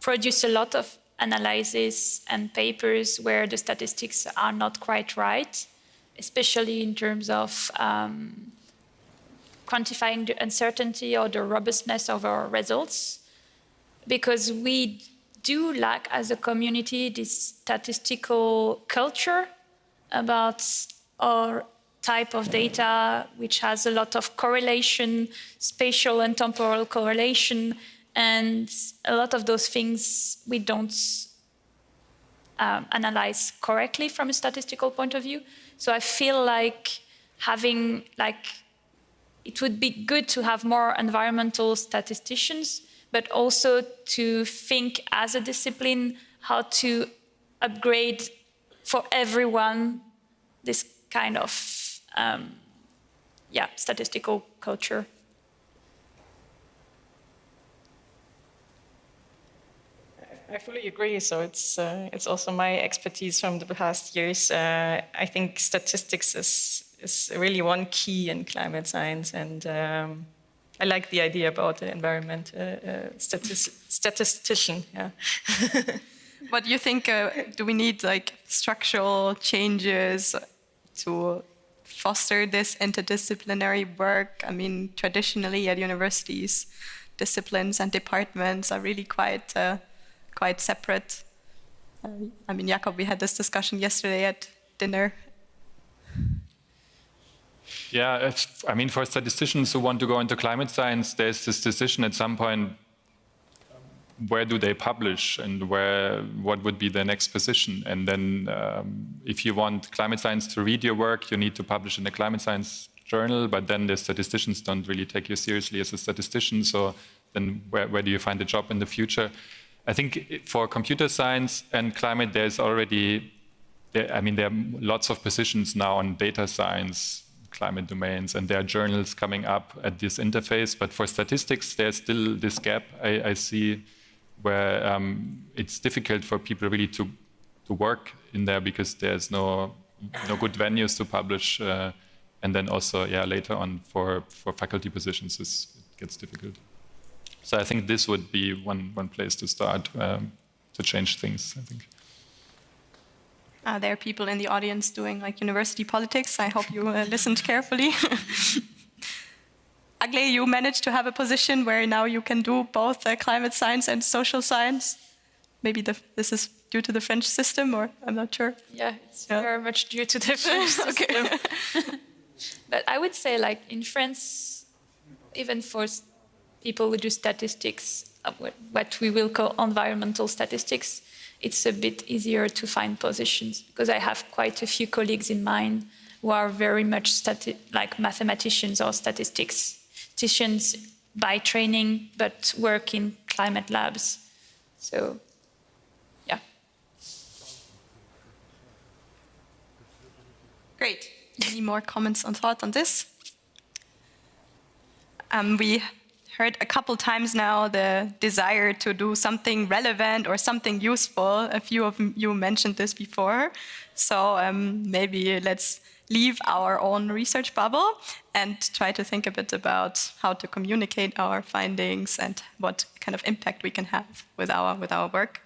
produce a lot of analysis and papers where the statistics are not quite right, especially in terms of quantifying the uncertainty or the robustness of our results, because we do lack as a community this statistical culture about our type of data, which has a lot of correlation, spatial and temporal correlation, and a lot of those things we don't analyze correctly from a statistical point of view. So I feel like it would be good to have more environmental statisticians, but also to think as a discipline how to upgrade for everyone this kind of statistical culture. I fully agree. So it's also my expertise from the past years. I think statistics is really one key in climate science, and I like the idea about the environment statistician. Yeah. What do you think? Do we need like structural changes to foster this interdisciplinary work? I mean, traditionally at universities, disciplines and departments are really quite separate. I mean, Jakob, we had this discussion yesterday at dinner. Yeah, for statisticians who want to go into climate science, there's this decision at some point, where do they publish and what would be their next position? And then if you want climate science to read your work, you need to publish in a climate science journal, but then the statisticians don't really take you seriously as a statistician. So then where do you find a job in the future? I think for computer science and climate, there are lots of positions now on data science climate domains, and there are journals coming up at this interface. But for statistics, there's still this gap I see where it's difficult for people really to work in there because there's no good venues to publish. And then also, later on for faculty positions, it gets difficult. So I think this would be one place to start to change things, I think. There are people in the audience doing like university politics. I hope you listened carefully. Agle, you managed to have a position where now you can do both climate science and social science. Maybe this is due to the French system, or I'm not sure. Yeah, it's very much due to the French system. But I would say, like in France, even for people who do statistics, what we will call environmental statistics, it's a bit easier to find positions because I have quite a few colleagues in mind who are very much like mathematicians or statisticians by training, but work in climate labs. So, yeah. Great. Any more comments and thoughts on this? We heard a couple times now the desire to do something relevant or something useful. A few of you mentioned this before. So maybe let's leave our own research bubble and try to think a bit about how to communicate our findings and what kind of impact we can have with our work.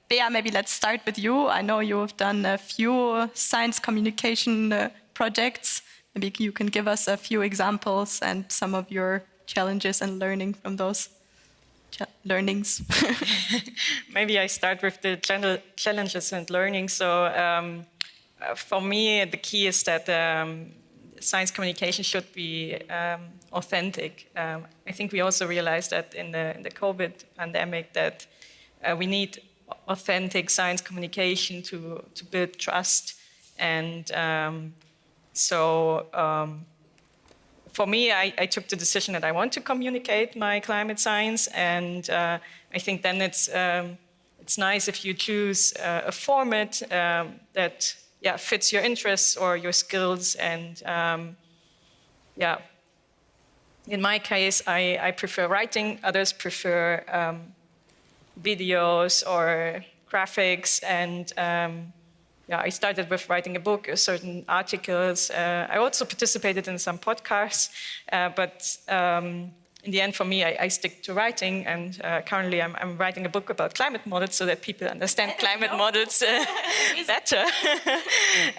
Bea, maybe let's start with you. I know you have done a few science communication projects. Maybe you can give us a few examples and some of your challenges and learning from those learnings. Maybe I start with the challenges and learning. So for me, the key is that science communication should be authentic. I think we also realized that in the COVID pandemic that we need authentic science communication to build trust. And for me, I took the decision that I want to communicate my climate science, and I think then it's nice if you choose a format that fits your interests or your skills. And in my case, I prefer writing. Others prefer videos or graphics, and I started with writing a book, certain articles. I also participated in some podcasts, but in the end, for me, I stick to writing. And currently, I'm writing a book about climate models so that people understand climate models better.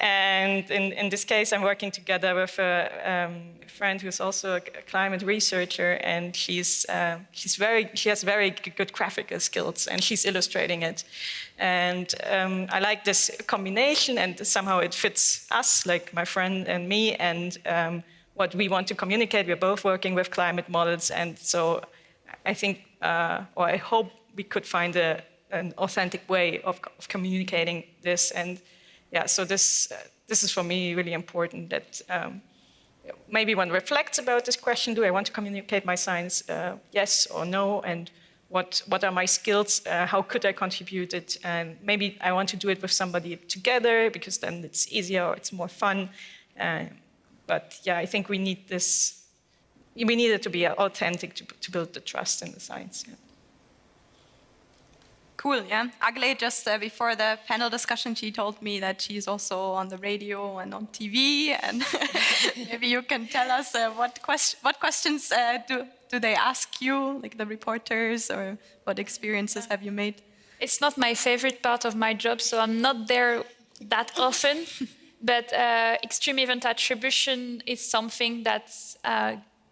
And in this case, I'm working together with a friend who's also a climate researcher, and she has very good graphical skills, and she's illustrating it. And I like this combination, and somehow it fits us, like my friend and me, and what we want to communicate. We're both working with climate models, and so I think, or I hope we could find an authentic way of communicating this. And so this is for me really important, that maybe one reflects about this question: do I want to communicate my science, yes or no? And what are my skills? How could I contribute it? And maybe I want to do it with somebody together because then it's easier or it's more fun. But I think we need this. We need it to be authentic to build the trust in the science. Yeah. Cool, yeah. Agle, just before the panel discussion, she told me that she's also on the radio and on TV, and maybe you can tell us what questions do they ask you, like the reporters, or what experiences have you made? It's not my favorite part of my job, so I'm not there that often. But extreme event attribution is something that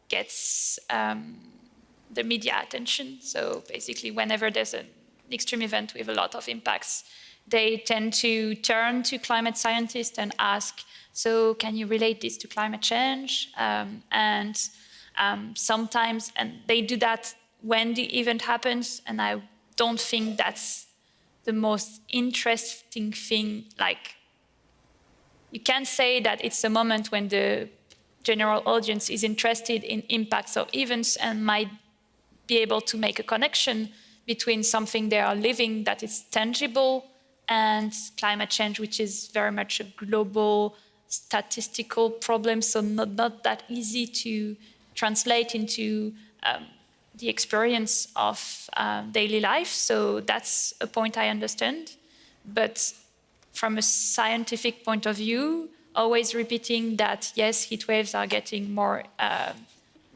gets the media attention. So basically, whenever there's an extreme event with a lot of impacts, they tend to turn to climate scientists and ask, so can you relate this to climate change? Sometimes, and they do that when the event happens, and I don't think that's the most interesting thing. Like, you can say that it's a moment when the general audience is interested in impacts of events and might be able to make a connection between something they are living that is tangible and climate change, which is very much a global statistical problems, so not that easy to translate into the experience of daily life. So that's a point I understand. But from a scientific point of view, always repeating that, yes, heat waves are getting more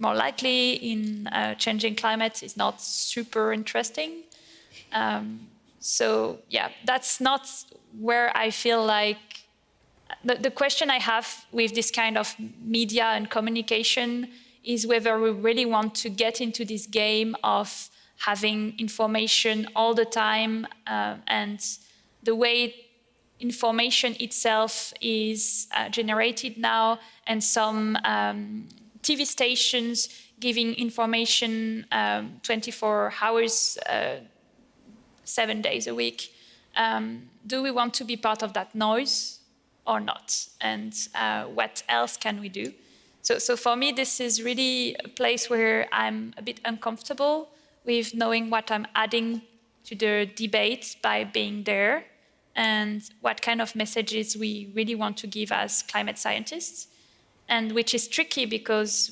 likely in changing climate is not super interesting. So yeah, that's not where I feel like the question I have with this kind of media and communication is whether we really want to get into this game of having information all the time, and the way information itself is generated now, and some TV stations giving information 24 hours, 7 days a week. Do we want to be part of that noise or not? And what else can we do? So for me, this is really a place where I'm a bit uncomfortable with knowing what I'm adding to the debate by being there, and what kind of messages we really want to give as climate scientists. And which is tricky because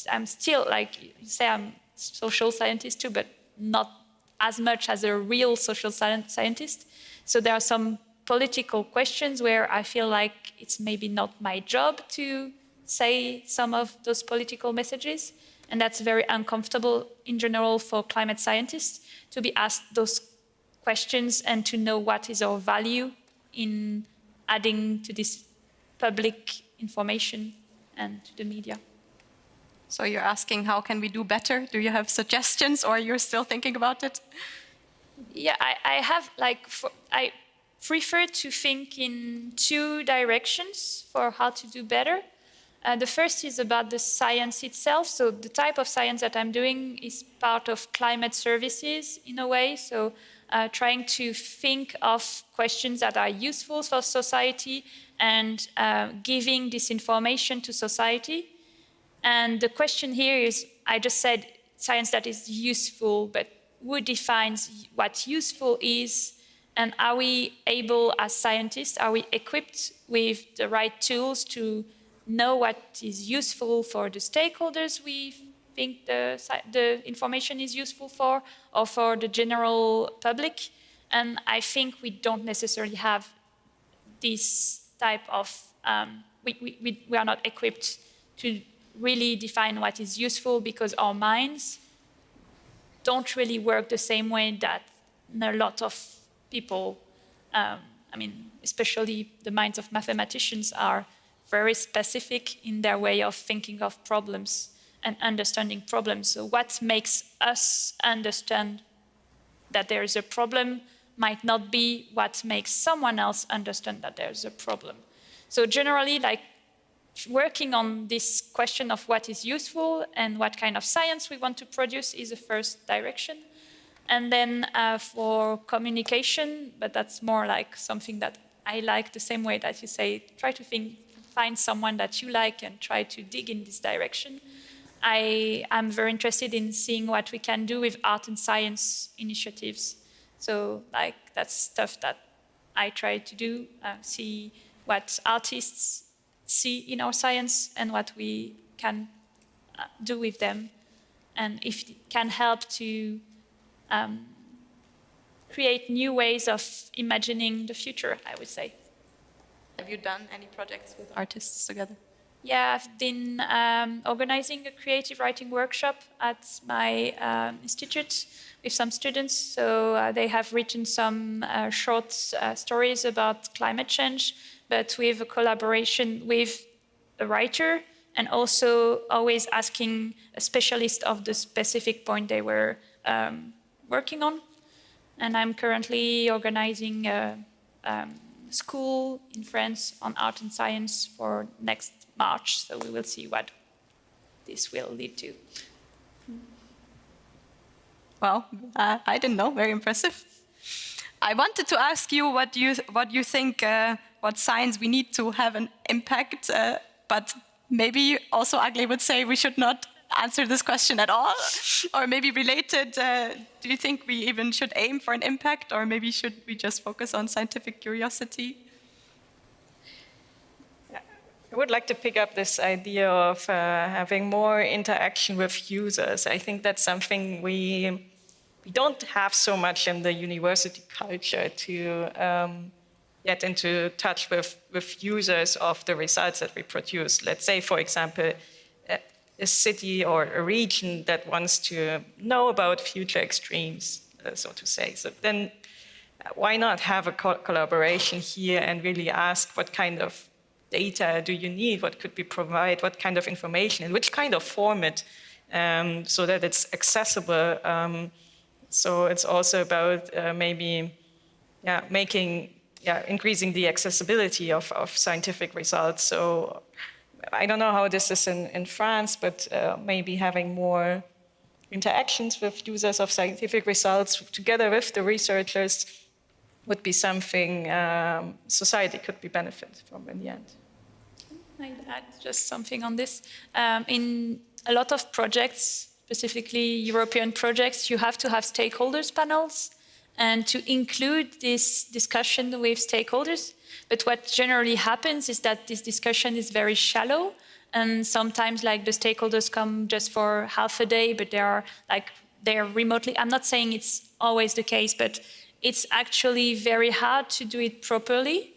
I'm still, like you say, I'm a social scientist too, but not as much as a real social scientist. So there are some political questions where I feel like it's maybe not my job to say some of those political messages. And that's very uncomfortable in general for climate scientists, to be asked those questions and to know what is our value in adding to this public information and to the media. So you're asking, how can we do better? Do you have suggestions, or you're still thinking about it? Yeah, I have I prefer to think in two directions for how to do better. The first is about the science itself. So the type of science that I'm doing is part of climate services in a way. So trying to think of questions that are useful for society and giving this information to society. And the question here is, I just said science that is useful, but who defines what useful is? And are we able, as scientists, are we equipped with the right tools to know what is useful for the stakeholders we think the information is useful for, or for the general public? And I think we don't necessarily have this type of, we are not equipped to really define what is useful, because our minds don't really work the same way that a lot of people, especially the minds of mathematicians, are very specific in their way of thinking of problems and understanding problems. So what makes us understand that there is a problem might not be what makes someone else understand that there's a problem. So generally, working on this question of what is useful and what kind of science we want to produce is the first direction. And then for communication, but that's more like something that I like, the same way that you say, try to find someone that you like and try to dig in this direction. I'm very interested in seeing what we can do with art and science initiatives. So that's stuff that I try to do, see what artists see in our science and what we can do with them, and if it can help to create new ways of imagining the future, I would say. Have you done any projects with artists together? Yeah, I've been organizing a creative writing workshop at my institute with some students. So they have written some short stories about climate change, but with a collaboration with a writer, and also always asking a specialist of the specific point they were working on. And I'm currently organizing a school in France on art and science for next March. So we will see what this will lead to. Well, I didn't know. Very impressive. I wanted to ask you what you think, what science we need to have an impact, but maybe also Agle would say we should not answer this question at all, or maybe related, do you think we even should aim for an impact, or maybe should we just focus on scientific curiosity? I would like to pick up this idea of having more interaction with users. I think that's something we don't have so much in the university culture to get into touch with users of the results that we produce. Let's say, for example, a city or a region that wants to know about future extremes, so to say. So then why not have a collaboration here and really ask what kind of data do you need, what could we provide, what kind of information, in which kind of format, so that it's accessible. So it's also about maybe increasing the accessibility of scientific results. So I don't know how this is in France, but maybe having more interactions with users of scientific results together with the researchers would be something society could be benefit from in the end. I'd add just something on this. In a lot of projects, specifically European projects, you have to have stakeholders panels and to include this discussion with stakeholders. But what generally happens is that this discussion is very shallow, and sometimes like the stakeholders come just for half a day, but they're remotely. I'm not saying it's always the case, but it's actually very hard to do it properly.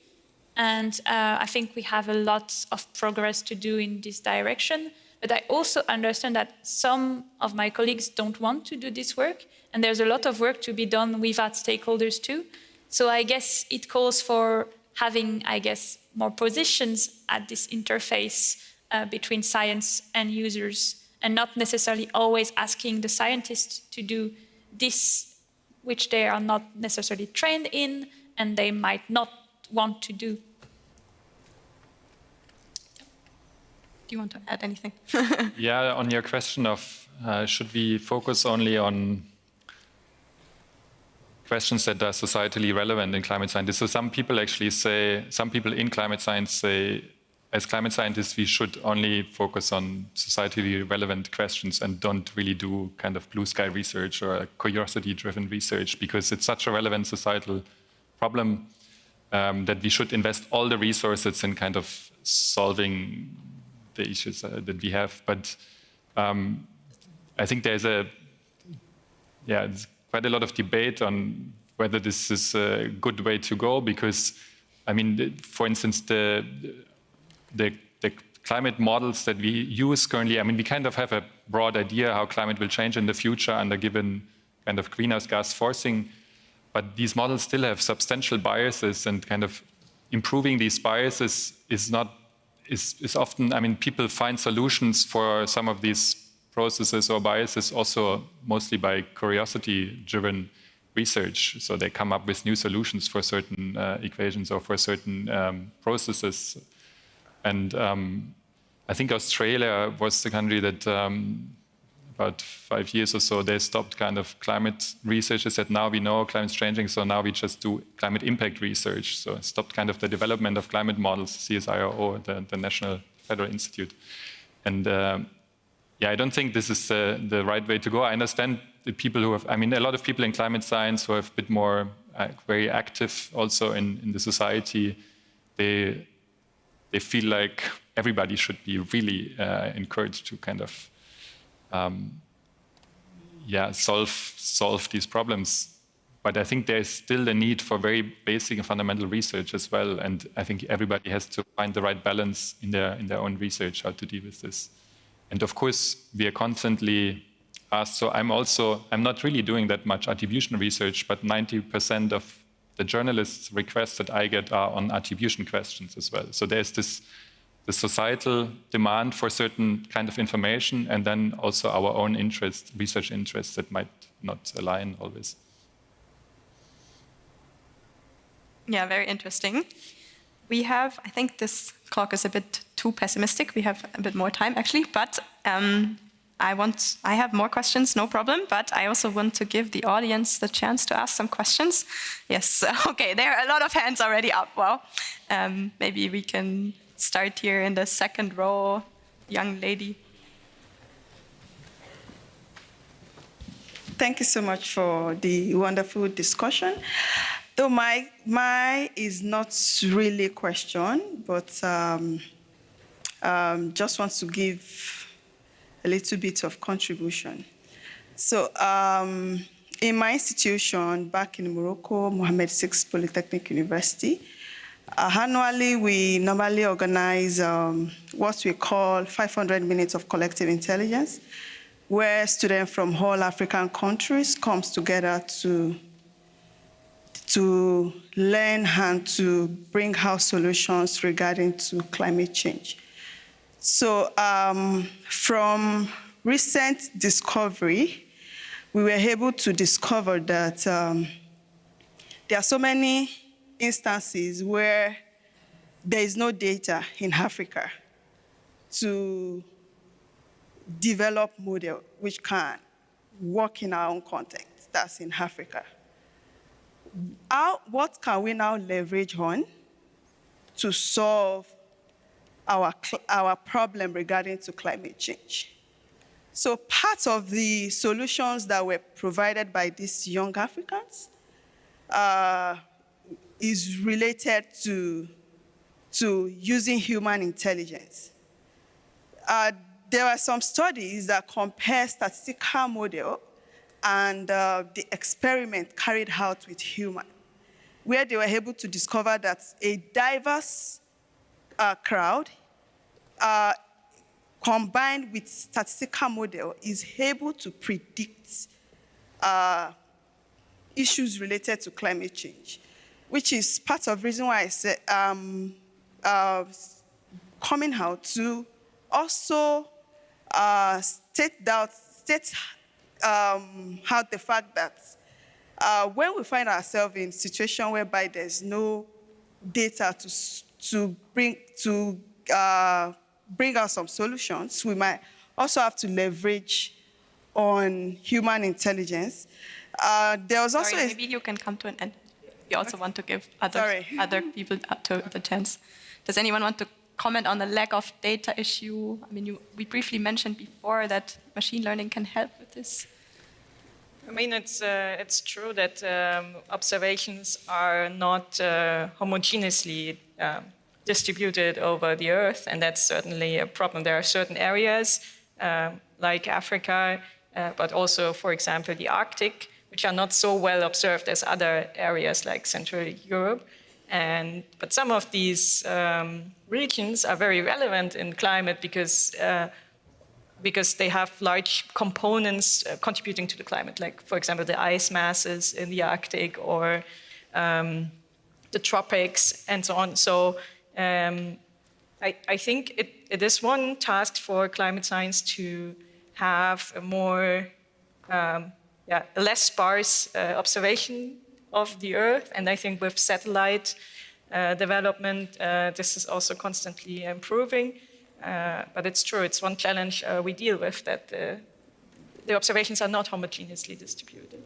And I think we have a lot of progress to do in this direction. But I also understand that some of my colleagues don't want to do this work, and there's a lot of work to be done without stakeholders too. So I guess it calls for having, more positions at this interface between science and users, and not necessarily always asking the scientists to do this, which they are not necessarily trained in, and they might not want to do. Do you want to add anything? Yeah, on your question of should we focus only on questions that are societally relevant in climate science. So some people in climate science say, as climate scientists, we should only focus on societally relevant questions and don't really do kind of blue sky research or curiosity-driven research, because it's such a relevant societal problem that we should invest all the resources in kind of solving the issues that we have. But I think there's quite a lot of debate on whether this is a good way to go, because, I mean, for instance, the climate models that we use currently, I mean, we kind of have a broad idea how climate will change in the future under given kind of greenhouse gas forcing, but these models still have substantial biases, and kind of improving these biases is often, I mean, people find solutions for some of these processes or biases also mostly by curiosity-driven research. So they come up with new solutions for certain equations or for certain processes. And I think Australia was the country that about 5 years or so, they stopped kind of climate research. They said, now we know climate's changing, so now we just do climate impact research. So stopped kind of the development of climate models, CSIRO, the National Federal Institute. And I don't think this is the right way to go. I understand the people who have, I mean, a lot of people in climate science who have a bit more very active also in the society, they feel like everybody should be really encouraged to kind of solve these problems. But I think there's still a need for very basic and fundamental research as well. And I think everybody has to find the right balance in their own research, how to deal with this. And of course, we are constantly asked, so I'm not really doing that much attribution research, but 90% of the journalists' requests that I get are on attribution questions as well. So there's the societal demand for certain kind of information, and then also our own research interests that might not align always. Yeah, very interesting. We have, I think this clock is a bit too pessimistic. We have a bit more time actually, but I have more questions, no problem, but I also want to give the audience the chance to ask some questions. Yes, okay, there are a lot of hands already up. Well, maybe we can start here in the second row, young lady. Thank you so much for the wonderful discussion. Though my is not really a question, but just want to give a little bit of contribution. So in my institution back in Morocco, Mohammed VI Polytechnic University, annually we normally organize what we call 500 minutes of collective intelligence, where students from all African countries comes together to learn and to bring out solutions regarding to climate change. So from recent discovery, we were able to discover that there are so many instances where there is no data in Africa to develop model which can work in our own context, that's in Africa. What can we now leverage on to solve our problem regarding to climate change? So part of the solutions that were provided by these young Africans is related to using human intelligence. There were some studies that compare statistical model and the experiment carried out with human, where they were able to discover that a diverse crowd combined with statistical model is able to predict issues related to climate change, which is part of the reason why I said coming out to also state out the fact that when we find ourselves in a situation whereby there's no data to bring out some solutions, we might also have to leverage on human intelligence. There was also maybe you can come to an end. You also want to give other people the chance. Does anyone want to comment on the lack of data issue? I mean, we briefly mentioned before that machine learning can help with this. I mean, it's true that observations are not homogeneously distributed over the Earth, and that's certainly a problem. There are certain areas like Africa, but also, for example, the Arctic, which are not so well observed as other areas like Central Europe. But some of these regions are very relevant in climate because they have large components contributing to the climate, like, for example, the ice masses in the Arctic or the tropics and so on. So I think it is one task for climate science to have a more, less sparse observation of the Earth. And I think with satellite development, this is also constantly improving. But it's true, it's one challenge we deal with, that the observations are not homogeneously distributed.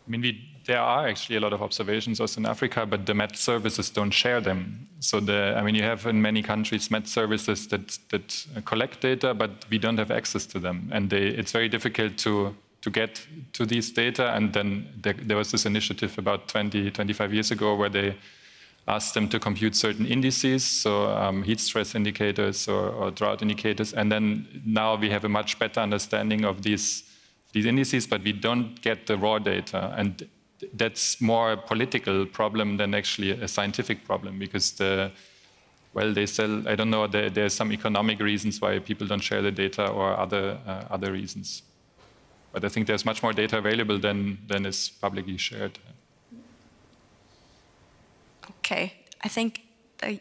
I mean, there are actually a lot of observations also in Africa, but the Met services don't share them. So you have in many countries Met services that collect data, but we don't have access to them. And it's very difficult to get to these data. And then there was this initiative about 25 years ago where they asked them to compute certain indices, so heat stress indicators or drought indicators. And then now we have a much better understanding of these indices, but we don't get the raw data. And that's more a political problem than actually a scientific problem, because they sell, I don't know, there's some economic reasons why people don't share the data or other reasons. But I think there's much more data available than is publicly shared. Okay, I think the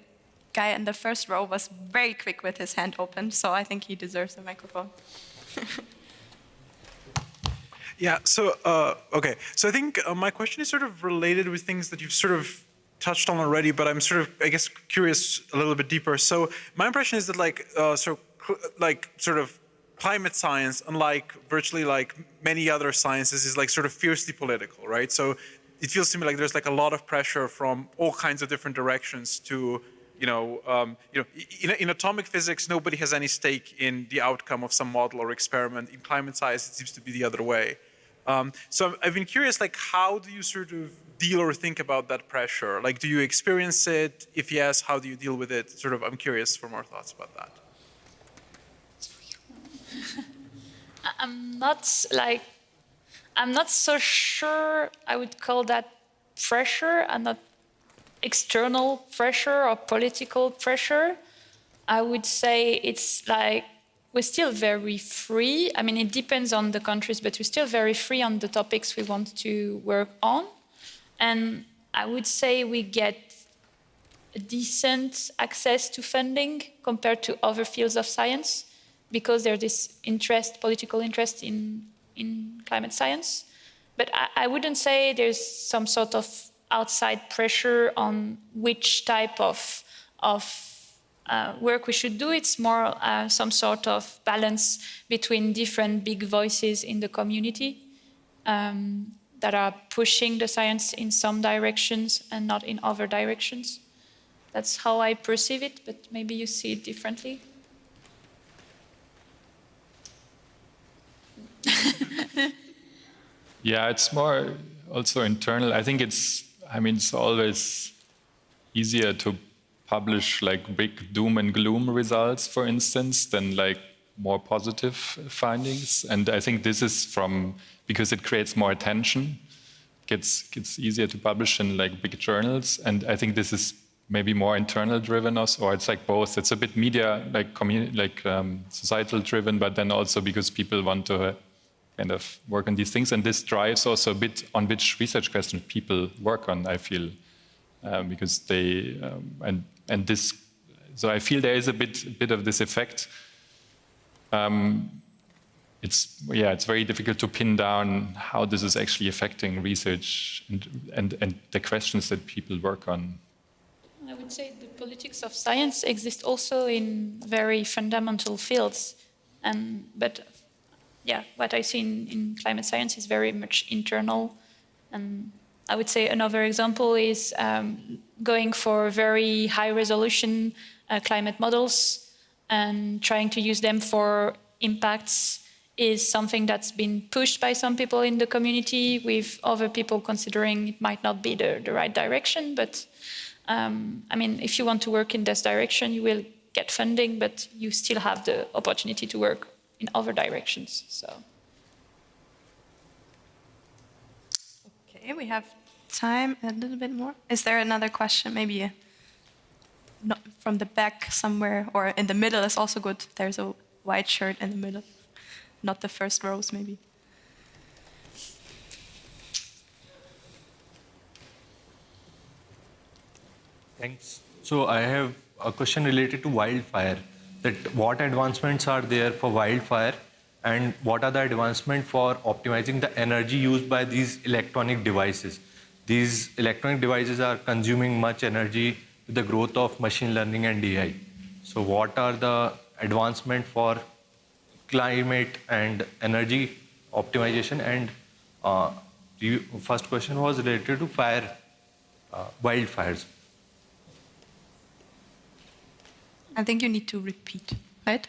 guy in the first row was very quick with his hand open, so I think he deserves a microphone. Yeah, so, okay. So I think my question is sort of related with things that you've sort of touched on already, but I'm sort of, I guess, curious a little bit deeper. So my impression is that sort of climate science, unlike virtually like many other sciences, is like sort of fiercely political, right? So it feels to me like there's like a lot of pressure from all kinds of different directions to, in atomic physics, nobody has any stake in the outcome of some model or experiment. In climate science, it seems to be the other way. So I've been curious, like, how do you sort of deal or think about that pressure? Like, do you experience it? If yes, how do you deal with it? Sort of, I'm curious for more thoughts about that. I'm not so sure I would call that pressure, and not external pressure or political pressure. I would say it's like we're still very free. I mean, it depends on the countries, but we're still very free on the topics we want to work on. And I would say we get a decent access to funding compared to other fields of science, because there's this interest, political interest in climate science. But I wouldn't say there's some sort of outside pressure on which type of work we should do. It's more some sort of balance between different big voices in the community that are pushing the science in some directions and not in other directions. That's how I perceive it, but maybe you see it differently. Yeah, it's more also internal. I think it's always easier to publish like big doom and gloom results, for instance, than like more positive findings. And I think this is because it creates more attention, gets easier to publish in like big journals. And I think this is maybe more internal driven also, or it's like both. It's a bit media, like societal driven, but then also because people want to kind of work on these things. And this drives also a bit on which research questions people work on, I feel, because they, and this, so I feel there is a bit of this effect. It's very difficult to pin down how this is actually affecting research and the questions that people work on. I would say the politics of science exist also in very fundamental fields, but what I see in climate science is very much internal. And I would say another example is going for very high resolution climate models and trying to use them for impacts is something that's been pushed by some people in the community, with other people considering it might not be the right direction. But I mean, if you want to work in this direction, you will get funding, but you still have the opportunity to work in other directions. So. Okay, we have time a little bit more. Is there another question? Maybe not from the back somewhere, or in the middle is also good. There's a white shirt in the middle, not the first rows, maybe. Thanks. So I have a question related to wildfire. That what advancements are there for wildfire, and what are the advancements for optimizing the energy used by these electronic devices? These electronic devices are consuming much energy with the growth of machine learning and AI. So what are the advancements for climate and energy optimization? And the first question was related to wildfires. I think you need to repeat, right?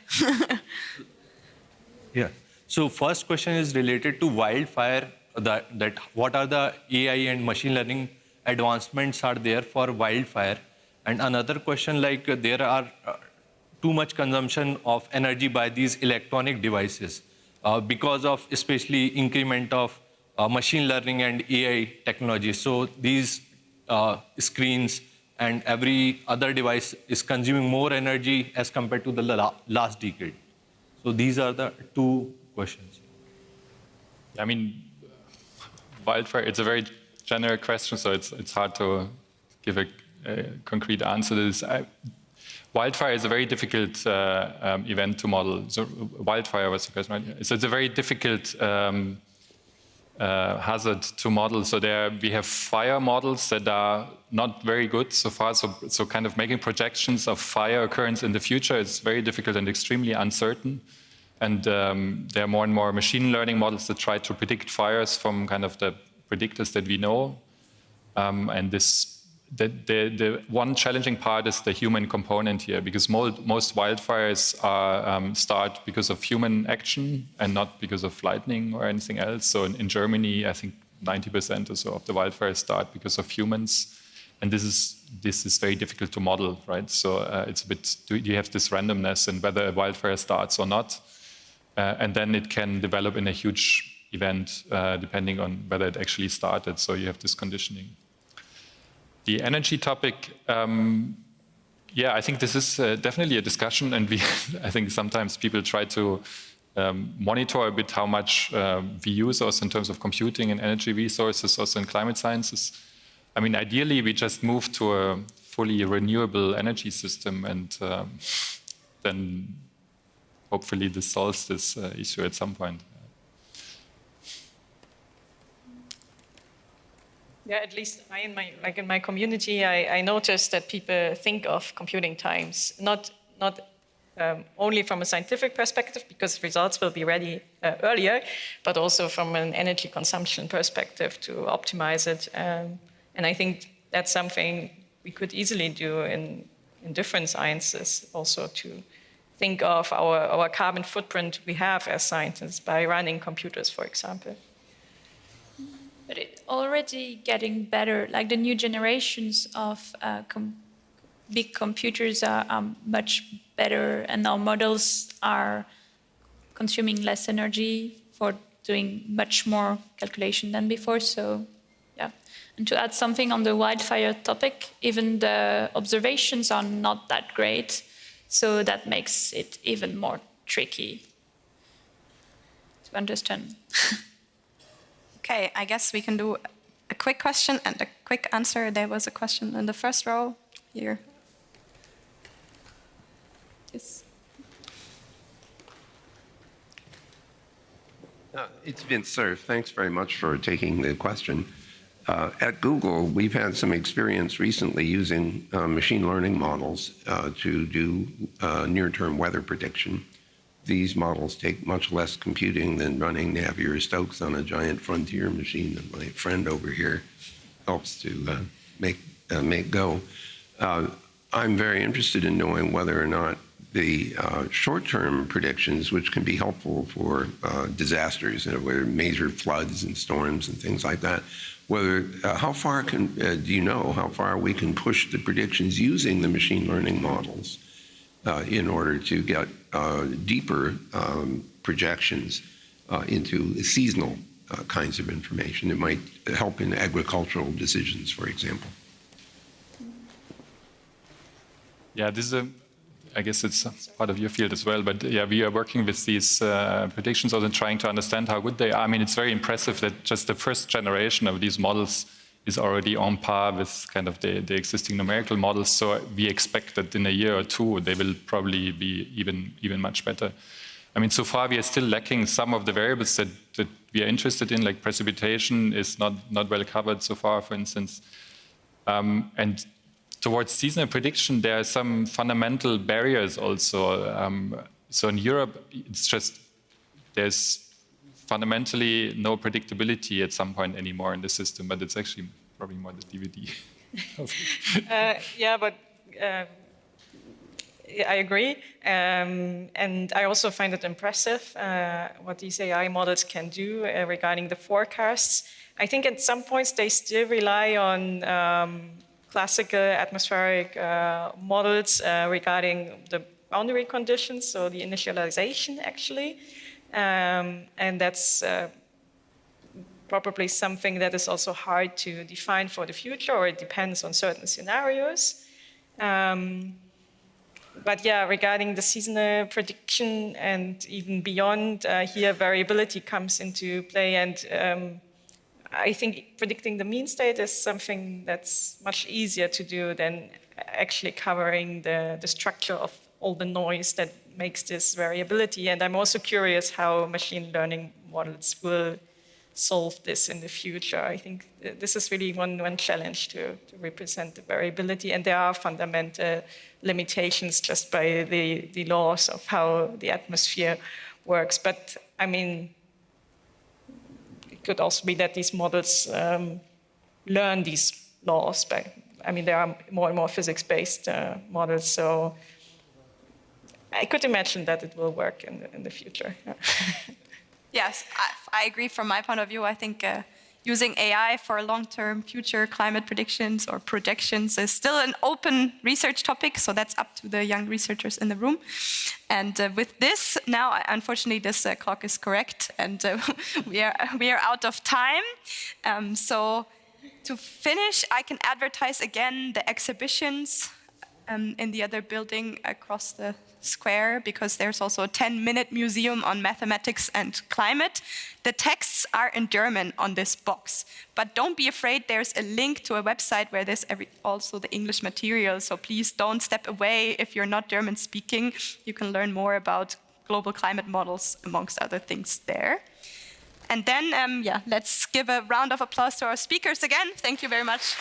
Yeah. So first question is related to wildfire, that what are the AI and machine learning advancements are there for wildfire? And another question, like there are too much consumption of energy by these electronic devices because of especially increment of machine learning and AI technology. So these screens and every other device is consuming more energy as compared to the last decade. So these are the two questions. I mean, wildfire, it's a very general question, so it's hard to give a concrete answer to this. Wildfire is a very difficult event to model. So wildfire was the question, right? So it's a very difficult hazard to model. So we have fire models that are not very good so far. So kind of making projections of fire occurrence in the future is very difficult and extremely uncertain. And there are more and more machine learning models that try to predict fires from kind of the predictors that we know. And this the one challenging part is the human component here, because most wildfires start because of human action and not because of lightning or anything else. So in Germany, I think 90% or so of the wildfires start because of humans, and this is very difficult to model, right? So it's a bit, you have this randomness in whether a wildfire starts or not, and then it can develop in a huge event depending on whether it actually started. So you have this conditioning. The energy topic, I think this is definitely a discussion, and I think sometimes people try to monitor a bit how much we use also in terms of computing and energy resources, also in climate sciences. I mean, ideally, we just move to a fully renewable energy system, and then hopefully this solves this issue at some point. Yeah, at least in my community, I noticed that people think of computing times not only from a scientific perspective, because results will be ready earlier, but also from an energy consumption perspective to optimize it. And I think that's something we could easily do in different sciences, also to think of our carbon footprint we have as scientists by running computers, for example. But it's already getting better. Like the new generations of big computers are much better, and our models are consuming less energy for doing much more calculation than before. So, yeah. And to add something on the wildfire topic, even the observations are not that great. So that makes it even more tricky to understand. Okay, I guess we can do a quick question and a quick answer. There was a question in the first row here. Yes. It's Vince Cerf. Thanks very much for taking the question. At Google, we've had some experience recently using machine learning models to do near-term weather prediction. These models take much less computing than running Navier-Stokes on a giant frontier machine that my friend over here helps to make go. I'm very interested in knowing whether or not the short-term predictions, which can be helpful for disasters, where major floods and storms and things like that, whether how far do you know how far we can push the predictions using the machine learning models in order to get deeper projections into seasonal kinds of information. It might help in agricultural decisions, for example. Yeah, this is I guess it's part of your field as well, but yeah, we are working with these predictions also trying to understand how good they are. I mean, it's very impressive that just the first generation of these models is already on par with kind of the existing numerical models. So we expect that in a year or two, they will probably be even much better. I mean, so far we are still lacking some of the variables that we are interested in, like precipitation is not well covered so far, for instance. And towards seasonal prediction, there are some fundamental barriers also. So in Europe, it's just, there's fundamentally no predictability at some point anymore in the system, but it's actually probably more the DVD. Yeah, but I agree. And I also find it impressive what these AI models can do regarding the forecasts. I think at some points they still rely on classical atmospheric models regarding the boundary conditions, so the initialization actually. And that's probably something that is also hard to define for the future, or it depends on certain scenarios. But yeah, regarding the seasonal prediction and even beyond, here variability comes into play. And I think predicting the mean state is something that's much easier to do than actually covering the structure of all the noise that makes this variability. And I'm also curious how machine learning models will solve this in the future. I think this is really one challenge to represent the variability. And there are fundamental limitations just by the laws of how the atmosphere works. But I mean, it could also be that these models learn these laws by I mean, there are more and more physics-based models, so I could imagine that it will work in the future. Yes, I agree from my point of view. I think using AI for long-term future climate predictions or projections is still an open research topic, so that's up to the young researchers in the room. And with this, now, unfortunately, this clock is correct, and we are out of time. So to finish, I can advertise again the exhibitions in the other building across the square, because there's also a 10-minute museum on mathematics and climate. The texts are in German on this box, but don't be afraid, there's a link to a website where there's also the English material, so please don't step away if you're not German speaking. You can learn more about global climate models, amongst other things there. And then, let's give a round of applause to our speakers again. Thank you very much.